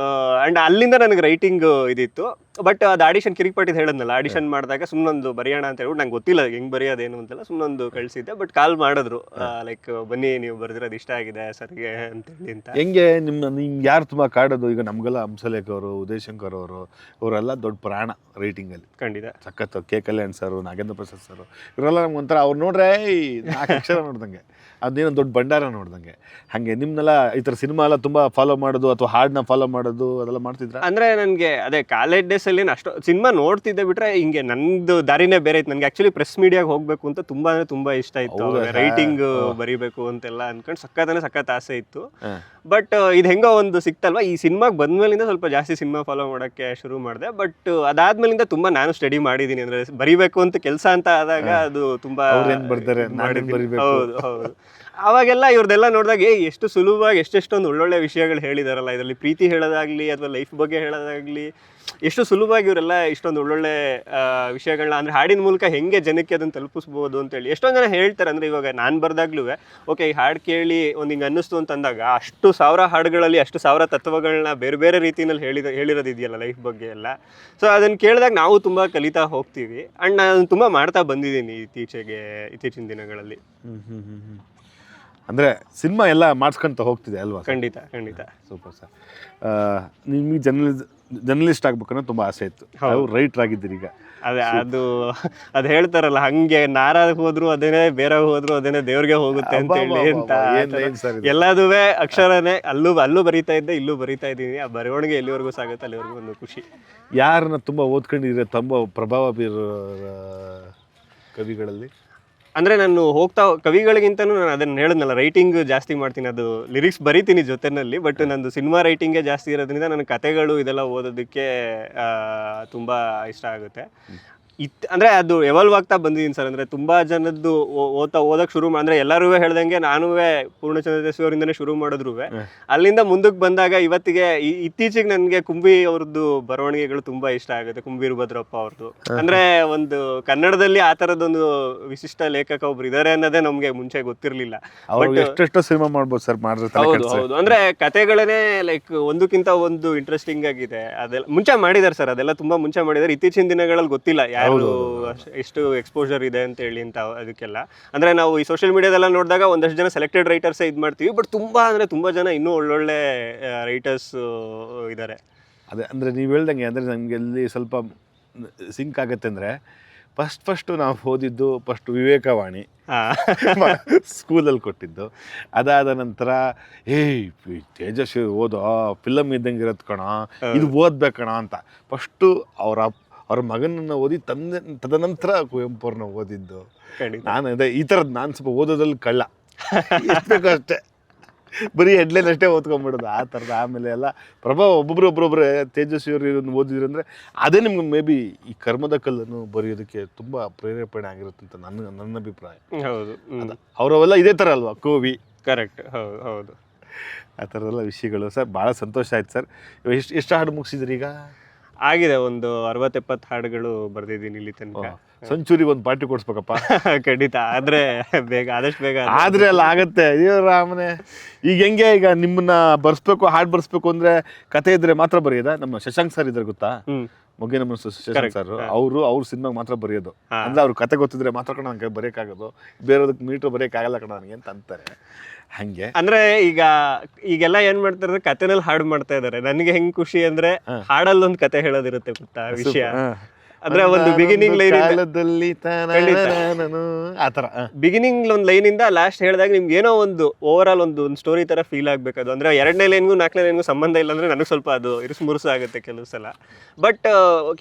ಅಂಡ್ ಅಲ್ಲಿಂದ ನನಗೆ ರೈಟಿಂಗ್ ಇದಿತ್ತು. ಬಟ್ ಅದು ಆಡಿಷನ್ ಕಿರಿಕ್ ಪಾರ್ಟಿದ್ ಹೇಳಿದ್ನಲ್ಲ, ಆಡಿಷನ್ ಮಾಡಿದಾಗ ಸುಮ್ಮನೊಂದು ಬರೆಯೋಣ ಅಂತ ಹೇಳ್ಬಿಟ್ಟು, ನಂಗೆ ಗೊತ್ತಿಲ್ಲ ಹೆಂಗ್ ಬರೆಯೋದೇನು ಅಂತೆಲ್ಲ, ಸುಮ್ಮನೊಂದು ಕಳಿಸಿದ್ದೆ. ಬಟ್ ಕಾಲ್ ಮಾಡಿದ್ರು, ಲೈಕ್ ಬನ್ನಿ ನೀವು ಬರೆದಿರೋದು ಇಷ್ಟ ಆಗಿದೆ ಸರ್ಗೆ ಅಂತೇಳಿ ಅಂತ. ಹೆಂಗೆ ನಿಮ್ಗೆ ಯಾರು ತುಂಬಾ ಕಾಡೋದು? ಈಗ ನಮ್ಗೆಲ್ಲ ಹಂಸಲೇಖ ಅವರು, ಉದಯಶಂಕರ್ ಅವರು, ಇವರೆಲ್ಲ ದೊಡ್ಡ ಪ್ರಾಣ ರೈಟಿಂಗಲ್ಲಿ. ಖಂಡಿತ ಸಖತ್. K Kalyan sir, Nagendra Prasad sir, ಇವರೆಲ್ಲ ನಮ್ಗೆ ಒಂಥರ, ಅವ್ರು ನೋಡ್ರೆ 4 ಅಕ್ಷರ ನೋಡ್ದಂಗೆ. ಅದೇನೋ ದೊಡ್ಡ ಭಂಡಾರ ನೋಡ್ದಂಗೆ. ಹಾಗೆ ನಿಮ್ಮನ್ನೆಲ್ಲ ಈ ಥರ ಸಿನಿಮಾ ಎಲ್ಲ ತುಂಬ ಫಾಲೋ ಮಾಡೋದು ಅಥವಾ ಹಾಡನ್ನ ಫಾಲೋ ಮಾಡೋದು ಅದೆಲ್ಲ ಮಾಡ್ತಿದ್ರ? ಅಂದ್ರೆ ನನಗೆ ಅದೇ ಕಾಲೇಜ್ ಡೇಸಲ್ಲಿ ಅಷ್ಟು ಸಿನಿಮಾ ನೋಡ್ತಿದ್ದೆ ಬಿಟ್ರೆ ಹಿಂಗೆ ನಂದು ದಾರಿನೇ ಬೇರೆ ಇತ್ತು. ನನಗೆ ಆಕ್ಚುಲಿ ಪ್ರೆಸ್ ಮೀಡಿಯಾಗೆ ಹೋಗ್ಬೇಕು ಅಂತ ತುಂಬಾ ಅಂದ್ರೆ ತುಂಬಾ ಇಷ್ಟ ಇತ್ತು. ರೈಟಿಂಗ್ ಬರೀಬೇಕು ಅಂತೆಲ್ಲ ಅನ್ಕೊಂಡು ಸಖತ್ ಆಸೆ ಇತ್ತು. ಬಟ್ ಇದು ಹೆಂಗೋ ಒಂದು ಸಿಕ್ತಲ್ವಾ, ಈ ಸಿನಿಮಾಗೆ ಬಂದ್ಮೇಲಿಂದ ಸ್ವಲ್ಪ ಜಾಸ್ತಿ ಸಿನಿಮಾ ಫಾಲೋ ಮಾಡೋಕ್ಕೆ ಶುರು ಮಾಡಿದೆ. ಬಟ್ ಅದಾದ್ಮೇಲಿಂದ ತುಂಬಾ ನಾನು ಸ್ಟಡಿ ಮಾಡಿದ್ದೀನಿ. ಅಂದ್ರೆ ಬರಿಬೇಕು ಅಂತ ಕೆಲಸ ಅಂತ ಆದಾಗ ಅದು ತುಂಬಾ ಹೌದು. ಅವಾಗೆಲ್ಲ ಇವ್ರದೆಲ್ಲ ನೋಡಿದಾಗ ಎಷ್ಟು ಸುಲಭವಾಗಿ ಎಷ್ಟೆಷ್ಟೊಂದು ಒಳ್ಳೊಳ್ಳೆ ವಿಷಯಗಳು ಹೇಳಿದಾರಲ್ಲ ಇದರಲ್ಲಿ. ಪ್ರೀತಿ ಹೇಳೋದಾಗ್ಲಿ ಅಥವಾ ಲೈಫ್ ಬಗ್ಗೆ ಹೇಳೋದಾಗ್ಲಿ, ಎಷ್ಟು ಸುಲಭವಾಗಿ ಇವರೆಲ್ಲ ಇಷ್ಟೊಂದು ಒಳ್ಳೊಳ್ಳೆ ವಿಷಯಗಳನ್ನ ಅಂದರೆ ಹಾಡಿನ ಮೂಲಕ ಹೆಂಗೆ ಜನಕ್ಕೆ ಅದನ್ನು ತಲುಪಿಸ್ಬೋದು ಅಂತೇಳಿ ಎಷ್ಟೊಂದು ಜನ ಹೇಳ್ತಾರೆ. ಅಂದರೆ ಇವಾಗ ನಾನು ಬರ್ದಾಗ್ಲೂ ಓಕೆ ಈ ಹಾಡು ಕೇಳಿ ಒಂದು ಹಿಂಗೆ ಅನ್ನಿಸ್ತು ಅಂತಂದಾಗ ಅಷ್ಟು ಸಾವಿರ ಹಾಡುಗಳಲ್ಲಿ ಅಷ್ಟು ಸಾವಿರ ತತ್ವಗಳನ್ನ ಬೇರೆ ಬೇರೆ ರೀತಿಯಲ್ಲಿ ಹೇಳಿರೋದಿದೆಯಲ್ಲ ಲೈಫ್ ಬಗ್ಗೆ ಎಲ್ಲ. ಸೊ ಅದನ್ನು ಕೇಳಿದಾಗ ನಾವು ತುಂಬ ಕಲಿತಾ ಹೋಗ್ತೀವಿ. ಆ್ಯಂಡ್ ನಾನು ತುಂಬ ಮಾಡ್ತಾ ಬಂದಿದ್ದೀನಿ ಇತ್ತೀಚಿನ ದಿನಗಳಲ್ಲಿ. ಅಂದರೆ ಸಿನಿಮಾ ಎಲ್ಲ ಮಾಡಿಸ್ಕೊಂತ ಹೋಗ್ತಿದೆ ಅಲ್ವಾ? ಖಂಡಿತ. Super sir. ನಿಮಗೆ ಜರ್ನಲಿಸ್ಟ್ ಆಗ್ಬೇಕನ್ನೋ ತುಂಬ ಆಸೆ ಇತ್ತು, ರೈಟರ್ ಆಗಿದ್ದೀರಿ ಈಗ. ಅದೇ ಅದು ಹೇಳ್ತಾರಲ್ಲ, ಹಂಗೆ ನಾರಾಗ ಹೋದ್ರು ಅದೇನೇ, ಬೇರೆ ಹೋದ್ರು ಅದೇನೇ, ದೇವ್ರಿಗೆ ಹೋಗುತ್ತೆ ಅಂತ ಹೇಳಿ ಅಂತ. ಎಲ್ಲದೂವೇ ಅಕ್ಷರನೇ, ಅಲ್ಲೂ ಬರೀತಾ ಇದ್ದೆ, ಇಲ್ಲೂ ಬರೀತಾ ಇದ್ದೀನಿ. ಆ ಬರವಣಿಗೆ ಎಲ್ಲಿವರೆಗೂ ಸಾಗುತ್ತೆ ಅಲ್ಲಿವರೆಗೂ ಒಂದು ಖುಷಿ. ಯಾರನ್ನ ತುಂಬ ಓದ್ಕೊಂಡಿದ್ರೆ ತುಂಬ ಪ್ರಭಾವ ಬೀರೋ ಕವಿಗಳಲ್ಲಿ? ಅಂದರೆ ನಾನು ಕವಿಗಳಿಗಿಂತನೂ ನಾನು ಅದನ್ನು ಹೇಳಿದ್ನಲ್ಲ, ರೈಟಿಂಗ್ ಜಾಸ್ತಿ ಮಾಡ್ತೀನಿ. ಅದು ಲಿರಿಕ್ಸ್ ಬರೀತೀನಿ ಜೊತೆನಲ್ಲಿ, ಬಟ್ ನಂದು ಸಿನಿಮಾ ರೈಟಿಂಗೇ ಜಾಸ್ತಿ ಇರೋದ್ರಿಂದ ನನ್ನ ಕತೆಗಳು ಇದೆಲ್ಲ ಓದೋದಕ್ಕೆ ತುಂಬ ಇಷ್ಟ ಆಗುತ್ತೆ. ಅಂದರೆ ಅದು ಎವಾಲ್ವ್ ಆಗ್ತಾ ಬಂದಿದ್ದೀನಿ ಸರ್. ಅಂದರೆ ತುಂಬ ಜನದ್ದು ಓದೋಕ್ಕೆ ಶುರು ಅಂದರೆ ಎಲ್ಲರೂ ಹೇಳ್ದಂಗೆ ನಾನು ಪೂರ್ಣಚಂದ್ರ ಅವರಿಂದನೇ ಶುರು ಮಾಡಿದ್ರು. ಅಲ್ಲಿಂದ ಮುಂದಕ್ಕೆ ಬಂದಾಗ ಇವತ್ತಿಗೆ ಇತ್ತೀಚೆಗೆ ನನಗೆ ಕುಂಬಿ ಅವ್ರದ್ದು ಬರವಣಿಗೆಗಳು ತುಂಬ ಇಷ್ಟ ಆಗುತ್ತೆ. ಕುಂಬಿ ವೀರಭದ್ರಪ್ಪ ಅವ್ರದ್ದು. ಅಂದರೆ ಒಂದು ಕನ್ನಡದಲ್ಲಿ ಆ ಥರದೊಂದು ವಿಶಿಷ್ಟ ಲೇಖಕ ಒಬ್ರು ಇದ್ದಾರೆ ಅನ್ನೋದೇ ನಮಗೆ ಮುಂಚೆ ಗೊತ್ತಿರಲಿಲ್ಲ. ಎಷ್ಟೆಷ್ಟೋ ಸಿನಿಮಾ ಮಾಡ್ಬೋದು ಸರ್. ಹೌದು. ಅಂದರೆ ಕತೆಗಳೇ ಲೈಕ್ ಒಂದಕ್ಕಿಂತ ಒಂದು ಇಂಟ್ರೆಸ್ಟಿಂಗ್ ಆಗಿದೆ. ಅದೆಲ್ಲ ಮುಂಚೆ ಮಾಡಿದ್ದಾರೆ ಸರ್, ಅದೆಲ್ಲ ತುಂಬ ಮುಂಚೆ ಮಾಡಿದ್ದಾರೆ. ಇತ್ತೀಚಿನ ದಿನಗಳಲ್ಲಿ ಗೊತ್ತಿಲ್ಲ ಎಷ್ಟು ಎಕ್ಸ್ಪೋಜರ್ ಇದೆ ಅಂತ ಹೇಳಿ ಅಂತ ಅದಕ್ಕೆಲ್ಲ. ಅಂದ್ರೆ ನಾವು ಈ ಸೋಷಿಯಲ್ ಮೀಡಿಯಾದೆಲ್ಲ ನೋಡಿದಾಗ ಒಂದಷ್ಟು ಜನ ಸೆಲೆಕ್ಟೆಡ್ ರೈಟರ್ಸೇ ಇದು ಮಾಡ್ತೀವಿ, ಬಟ್ ತುಂಬಾ ಜನ ಇನ್ನೂ ಒಳ್ಳೊಳ್ಳೆ ರೈಟರ್ಸ್ ಇದ್ದಾರೆ. ಅದೇ ಅಂದರೆ ನೀವು ಹೇಳ್ದಂಗೆ, ಅಂದರೆ ನಮಗೆ ಎಲ್ಲಿ ಸ್ವಲ್ಪ ಸಿಂಕ್ ಆಗುತ್ತೆ ಅಂದರೆ ಫಸ್ಟು ನಾವು ಓದಿದ್ದು ವಿವೇಕವಾಣಿ ಸ್ಕೂಲಲ್ಲಿ ಕೊಟ್ಟಿದ್ದು. ಅದಾದ ನಂತರ ತೇಜಸ್ವಿ ಓದೋ ಫಿಲಮ್ ಇದ್ದಂಗೆ ಇರೋದು ಕಣ, ಇದು ಓದ್ಬೇಕಣ ಅಂತ ಫಸ್ಟು ಅವ್ರ ಮಗನನ್ನು ಓದಿ ತದನಂತರ ಕುವೆಂಪು ಅವ್ರನ್ನ ಓದಿದ್ದು ನಾನು. ಅದೇ ಈ ಥರದ್ದು ನಾನು ಸ್ವಲ್ಪ ಓದೋದ್ರಲ್ಲಿ ಕಳ್ಳ, ಎಷ್ಟು ಬೇಕೋ ಅಷ್ಟೇ, ಬರೀ ಹೆಡ್ಲೈನ್ ಅಷ್ಟೇ ಓದ್ಕೊಂಡ್ಬಿಡೋದು ಆ ಥರದ. ಆಮೇಲೆ ಎಲ್ಲ ಪ್ರಭಾವ ಒಬ್ಬೊಬ್ಬರೇ ತೇಜಸ್ವಿಯವ್ರು ಓದಿದ್ರು ಅಂದರೆ ಅದೇ ನಿಮ್ಗೆ ಮೇ ಬಿ ಈ ಕರ್ಮದ ಕಲ್ಲನ್ನು ಬರೆಯೋದಕ್ಕೆ ತುಂಬ ಪ್ರೇರೇಪಣೆ ಆಗಿರುತ್ತೆ ಅಂತ ನನ್ನ ಅಭಿಪ್ರಾಯ. ಹೌದು, ಅವರವೆಲ್ಲ ಇದೇ ಥರ ಅಲ್ವಾ ಕವಿ? ಕರೆಕ್ಟ್, ಹೌದು. ಆ ಥರದೆಲ್ಲ ವಿಷಯಗಳು ಸರ್. ಭಾಳ ಸಂತೋಷ ಆಯ್ತು ಸರ್. ಎಷ್ಟು ಹಾಡು ಮುಗಿಸಿದ್ರಿ ಈಗ? ಆಗಿದೆ, ಒಂದು 60-70 ಹಾಡುಗಳು ಬರ್ದಿದ್ದೀನಿ ಇಲ್ಲಿ ತನಕ. ಸೆಂಚುರಿ ಒಂದು ಪಾರ್ಟಿ ಕೊಡಿಸ್ಬೇಕಪ್ಪ. ಖಂಡಿತ, ಆದರೆ ಆದಷ್ಟು ಬೇಗ ಆದರೆ ಅಲ್ಲ ಆಗತ್ತೆ. ಅಯ್ಯೋ ರಾಮನೆ, ಈಗ ಹೆಂಗೆ, ಈಗ ನಿಮ್ಮನ್ನ ಹಾಡು ಬರ್ಸ್ಬೇಕು ಅಂದರೆ ಕತೆ ಇದ್ರೆ ಮಾತ್ರ ಬರೆಯೋದಾ? ನಮ್ಮ ಶಶಾಂಕ್ ಸರ್ ಇದ್ದಾರೆ ಗೊತ್ತಾ, ಮೊಗ್ಗೆ ನಮ್ಮ ಶಶಾಂಕ್ ಸರ್, ಅವ್ರ ಸಿನಿಮಾಗೆ ಮಾತ್ರ ಬರೆಯೋದು. ಅಂದರೆ ಅವ್ರ ಕತೆ ಗೊತ್ತಿದ್ರೆ ಮಾತ್ರ ಕಣ ನನಗೆ ಬರೆಯೋಕ್ಕಾಗೋದು, ಬೇರೆದಕ್ಕೆ ಮೀಟ್ರ್ ಬರೆಯೋಕ್ಕಾಗಲ್ಲ ಕಣ ನನಗೆ ಅಂತ ಅಂತಾರೆ. ಹಂಗೆ ಅಂದ್ರೆ ಈಗೆಲ್ಲ ಏನ್ ಮಾಡ್ತಾರೆ, ಕತೆನಲ್ಲಿ ಹಾಡು ಮಾಡ್ತಾ ಇದಾರೆ. ನನಗೆ ಹೆಂಗ್ ಖುಷಿ ಅಂದ್ರೆ ಹಾಡಲ್ಲಿ ಒಂದು ಕತೆ ಹೇಳೋದಿರುತ್ತೆ ಗೊತ್ತಾ ವಿಷಯ. ಅಂದ್ರೆ ಒಂದು ಬಿಗಿನಿಂಗ್ ಬಿಗಿನಿಂಗ್ ಒಂದು ಲೈನಿಂದ ಲಾಸ್ಟ್ ಹೇಳಿದಾಗ ನಿಮ್ಗೆ ಏನೋ ಒಂದು ಓವರ್ ಆಲ್ ಒಂದು ಸ್ಟೋರಿ ತರ ಫೀಲ್ ಆಗ್ಬೇಕದು. ಅಂದ್ರೆ 2ನೇ ಲೈನ್ಗೂ 4ನೇ ಲೈನ್ಗೂ ಸಂಬಂಧ ಇಲ್ಲ ಅಂದ್ರೆ ನನಗೆ ಸ್ವಲ್ಪ ಅದು ಇರುಸು ಆಗುತ್ತೆ ಕೆಲವು ಸಲ. ಬಟ್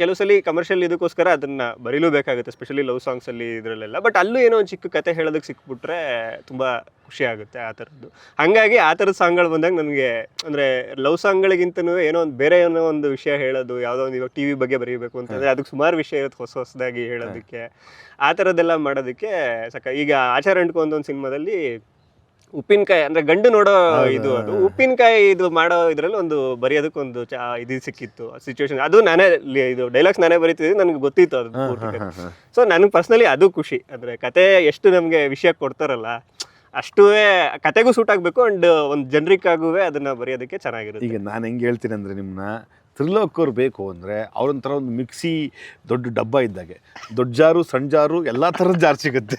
ಕೆಲವು ಸಲ ಕಮರ್ಷಿಯಲ್ ಇದಕ್ಕೋಸ್ಕರ ಅದನ್ನ ಬರೀಲೇಬೇಕಾಗುತ್ತೆ, ಸ್ಪೆಷಲಿ ಲವ್ ಸಾಂಗ್ಸ್ ಅಲ್ಲಿ ಇದ್ರಲ್ಲೆಲ್ಲ. ಬಟ್ ಅಲ್ಲೂ ಏನೋ ಒಂದು ಚಿಕ್ಕ ಕತೆ ಹೇಳೋದಕ್ಕೆ ಸಿಕ್ಬಿಟ್ರೆ ತುಂಬಾ ಖುಷಿ ಆಗುತ್ತೆ ಆ ಥರದ್ದು. ಹಾಗಾಗಿ ಆ ಥರದ ಸಾಂಗ್ಗಳು ಬಂದಾಗ ನನಗೆ ಅಂದರೆ ಲವ್ ಸಾಂಗ್ಗಳಿಗಿಂತನೂ ಏನೋ ಒಂದು ಬೇರೆ ಏನೋ ಒಂದು ವಿಷಯ ಹೇಳೋದು, ಯಾವುದೋ ಒಂದು ಇವಾಗ TV ಬಗ್ಗೆ ಬರೀಬೇಕು ಅಂತಂದರೆ ಅದಕ್ಕೆ ಸುಮಾರು ವಿಷಯ ಇರುತ್ತೆ ಹೊಸದಾಗಿ ಹೇಳೋದಕ್ಕೆ. ಆ ಥರದ್ದೆಲ್ಲ ಮಾಡೋದಕ್ಕೆ ಈಗ ಆಚಾರ ಅಂಟ್ಕೊ ಒಂದೊಂದು ಸಿನಿಮಾದಲ್ಲಿ ಉಪ್ಪಿನಕಾಯಿ ಅಂದರೆ ಗಂಡು ನೋಡೋ ಇದು, ಅದು ಉಪ್ಪಿನಕಾಯಿ ಇದು ಮಾಡೋ ಇದರಲ್ಲಿ ಒಂದು ಬರೆಯೋದಕ್ಕೊಂದು ಇದು ಸಿಕ್ಕಿತ್ತು ಸಿಚುವೇಶನ್. ಅದು ನಾನೇ ಇದು ಡೈಲಾಗ್ಸ್ ನಾನೇ ಬರೀತಿದ್ದೆ, ನನಗೆ ಗೊತ್ತಿತ್ತು ಅದು. ಸೊ ನನಗೆ ಪರ್ಸ್ನಲಿ ಅದು ಖುಷಿ. ಅಂದರೆ ಕತೆ ಎಷ್ಟು ನಮಗೆ ವಿಷಯ ಕೊಡ್ತಾರಲ್ಲ ಅಷ್ಟೂ ಕತೆಗೂ ಸೂಟ್ ಆಗಬೇಕು ಅಂಡ್ ಒಂದು ಜನರಿಕ್ ಆಗುವೆ ಅದನ್ನ ಬರೆಯೋದಕ್ಕೆ ಚೆನ್ನಾಗಿರುತ್ತೆ. ಈಗ ನಾನು ಹೆಂಗೆ ಹೇಳ್ತೀನಿ ಅಂದರೆ, ನಿಮ್ಮನ್ನ ತ್ರಿಲೋಕವ್ರು ಬೇಕು ಅಂದರೆ ಅವ್ರೊಂಥರ ಒಂದು ಮಿಕ್ಸಿ ದೊಡ್ಡ ಡಬ್ಬ ಇದ್ದಾಗೆ, ದೊಡ್ಡ ಜಾರು ಸಣ್ಣ ಜಾರು ಎಲ್ಲ ಥರದ ಜಾರ್ ಸಿಗುತ್ತೆ.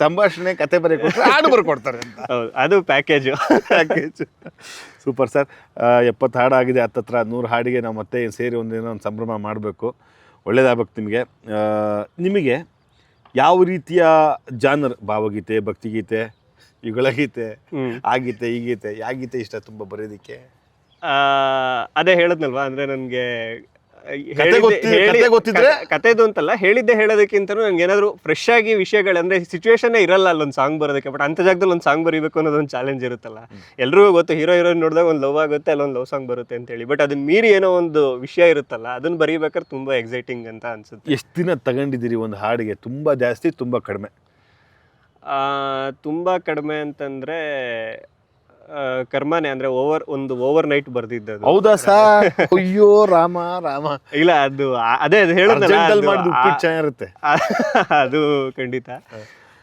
ಸಂಭಾಷಣೆ ಕತೆ ಬರೆಯಕ್ಕೆ ಹಾಡು ಬರ್ಕೊಡ್ತಾರೆ ಅಂತ. ಹೌದು, ಅದು ಪ್ಯಾಕೇಜು. Super sir. 70 ಹಾಡು ಆಗಿದೆ, 100 ಹಾಡಿಗೆ ನಾವು ಮತ್ತೆ ಸೇರಿ ಒಂದೇನೋ ಒಂದು ಸಂಭ್ರಮ ಮಾಡಬೇಕು. ಒಳ್ಳೇದಾಗಬೇಕು ನಿಮಗೆ. ನಿಮಗೆ ಯಾವ ರೀತಿಯ ಜಾನರ್, ಭಾವಗೀತೆ, ಭಕ್ತಿಗೀತೆ, ಯುಗಳ ಗೀತೆ, ಆ ಗೀತೆ, ಈ ಗೀತೆ, ಯಾವ ಗೀತೆ ಇಷ್ಟ ತುಂಬ ಬರೆಯೋದಕ್ಕೆ? ಅದೇ ಹೇಳದ್ನಲ್ವಾ, ಅಂದ್ರೆ ನನ್ಗೆ ಕತೆ ಗೊತ್ತಿದ್ರೆ ಕತೆದು ಅಂತಲ್ಲ, ಹೇಳಿದ್ದೆ ಹೇಳೋದಕ್ಕಿಂತ ನನ್ಗೆ ಏನಾದ್ರು ಫ್ರೆಶ್ ಆಗಿ ವಿಷಯಗಳು, ಅಂದ್ರೆ ಸಿಚುವೇಶನ್ ಇರಲ್ಲ ಅಲ್ಲೊಂದು ಸಾಂಗ್ ಬರೋದಕ್ಕೆ, ಬಟ್ ಅಂತ ಜಾಗದಲ್ಲಿ ಒಂದು ಸಾಂಗ್ ಬರೀಬೇಕು ಅನ್ನೋದೊಂದು ಚಾಲೆಂಜ್ ಇರುತ್ತಲ್ಲ. ಎಲ್ರಿಗೂ ಗೊತ್ತು ಹೀರೋ ಹೀರೋಯಿನ್ ನೋಡಿದಾಗ ಒಂದು ಲವ್ ಆಗುತ್ತೆ, ಅಲ್ಲೊಂದು ಲವ್ ಸಾಂಗ್ ಬರುತ್ತೆ ಅಂತ ಹೇಳಿ, ಬಟ್ ಅದನ್ನ ಮೀರಿ ಏನೋ ಒಂದು ವಿಷಯ ಇರುತ್ತಲ್ಲ, ಅದನ್ನ ಬರೀಬೇಕಾದ್ರೆ ತುಂಬಾ ಎಕ್ಸೈಟಿಂಗ್ ಅಂತ ಅನ್ಸುತ್ತೆ. ಎಷ್ಟು ದಿನ ತಗೊಂಡಿದ್ದೀರಿ ಒಂದು ಹಾಡಿಗೆ? ತುಂಬಾ ಜಾಸ್ತಿ, ತುಂಬಾ ಕಡಿಮೆ? ತುಂಬಾ ಕಡಿಮೆ ಅಂತಂದ್ರೆ ಕರ್ಮನೆ, ಅಂದ್ರೆ ಓವರ್ ನೈಟ್ ಬರ್ದಿದ್ದದು. ಹೌದಾ ಸರ್? ಅಯ್ಯೋ ರಾಮ ರಾಮ. ಇಲ್ಲ, ಅದು ಅದೇ ಹೇಳಿದ್ನಲ್ಲ, ಚೆನ್ನಾಗಿರುತ್ತೆ ಅದು ಖಂಡಿತ.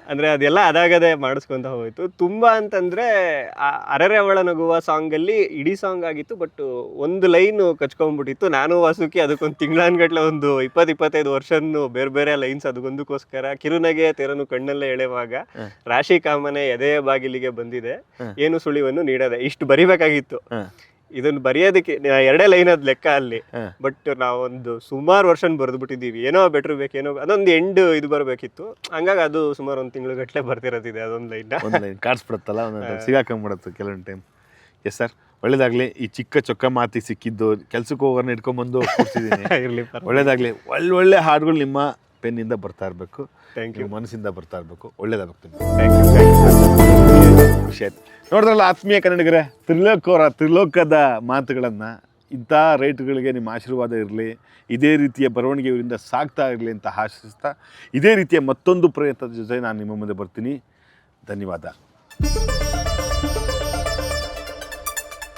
ಅಂದ್ರೆ ಅದೆಲ್ಲ ಅದಾಗದೆ ಮಾಡಿಸ್ಕೊಂತ ಹೋಯ್ತು. ತುಂಬಾ ಅಂತಂದ್ರೆ ಅರೆರೆ ಅವಳ ನಗುವ ಸಾಂಗ್ ಅಲ್ಲಿ ಇಡೀ ಸಾಂಗ್ ಆಗಿತ್ತು, ಬಟ್ ಒಂದು ಲೈನ್ ಕಚ್ಕೊಂಡ್ಬಿಟ್ಟಿತ್ತು. ನಾನು ವಾಸುಕಿ ಅದಕ್ಕೊಂದು ತಿಂಗಳನ್ಗಟ್ಲೆ ಒಂದು 20-25 ವರ್ಷನು ಬೇರೆ ಬೇರೆ ಲೈನ್ಸ್ ಅದಕ್ಕೊಂದಕ್ಕೋಸ್ಕರ. ಕಿರುನಗೆ ತೆರನು ಕಣ್ಣಲ್ಲೇ ಎಳೆವಾಗ, ರಾಶಿ ಕಾಮನೆ ಎದೆಯ ಬಾಗಿಲಿಗೆ ಬಂದಿದೆ, ಏನು ಸುಳಿವನ್ನು ನೀಡದೆ, ಇಷ್ಟು ಬರಿಬೇಕಾಗಿತ್ತು. ಇದನ್ನ ಬರೆಯೋದಕ್ಕೆ 2 ಲೈನ್ ಅದ್ ಲೆಕ್ಕ ಅಲ್ಲಿ, ಬಟ್ ನಾವೊಂದು ಸುಮಾರು ವರ್ಷನ್ ಬರೆದ್ಬಿಟ್ಟಿದೀವಿ. ಏನೋ ಬೆಟ್ರ್ ಬೇಕೇನೋ, ಅದೊಂದು ಎಂಡ್ ಇದು ಬರಬೇಕಿತ್ತು. ಹಂಗಾಗಿ ಅದು ಸುಮಾರು 1 ತಿಂಗಳು ಬರ್ತಿರೋದಿದೆ ಅದೊಂದು ಲೈನ್. ಕಾಡ್ಸ್ಬಿಡುತ್ತಲ್ಲ, ಒಂದೊಂದು ಸಿಗಾಕೊಂಡ್ಬಿಡುತ್ತೆ ಕೆಲವೊಂದು ಟೈಮ್. ಎಸ್ ಸರ್, ಒಳ್ಳೇದಾಗ್ಲಿ. ಈ ಚಿಕ್ಕ ಚೊಕ್ಕ ಮಾತಿಗೆ ಸಿಕ್ಕಿದ್ದು, ಕೆಲ್ಸಕ್ಕೆ ಹೋಗೋರ್ನ ಇಟ್ಕೊಂಡ್ಬಂದು ಕೂರ್ಸಿದ್ದೀನಿ. ಇರ್ಲಿ, ಒಳ್ಳೇದಾಗ್ಲಿ. ಒಳ್ಳೊಳ್ಳೆ ಹಾಡುಗಳು ನಿಮ್ಮ ಪೆನ್ನಿಂದ ಬರ್ತಾ ಇರಬೇಕು, ಥ್ಯಾಂಕ್ ಯು, ಮನಸ್ಸಿಂದ ಬರ್ತಾ ಇರಬೇಕು. ಒಳ್ಳೇದಾಗುತ್ತೆ. Thank you. ಖುಷಿ ಆಯ್ತು. ನೋಡಿದ್ರಲ್ಲ ಆತ್ಮೀಯ ಕನ್ನಡಿಗರೇ, ತ್ರಿಲೋಕದ ಮಾತುಗಳನ್ನು, ಇಂಥ ರೈಟ್ಗಳಿಗೆ ನಿಮ್ಮ ಆಶೀರ್ವಾದ ಇರಲಿ, ಇದೇ ರೀತಿಯ ಬರವಣಿಗೆ ಇವರಿಂದ ಸಾಗ್ತಾ ಇರಲಿ ಅಂತ ಆಶಿಸ್ತಾ, ಇದೇ ರೀತಿಯ ಮತ್ತೊಂದು ಪ್ರಯತ್ನದ ಜೊತೆ ನಾನು ನಿಮ್ಮ ಮುಂದೆ ಬರ್ತೀನಿ. ಧನ್ಯವಾದ.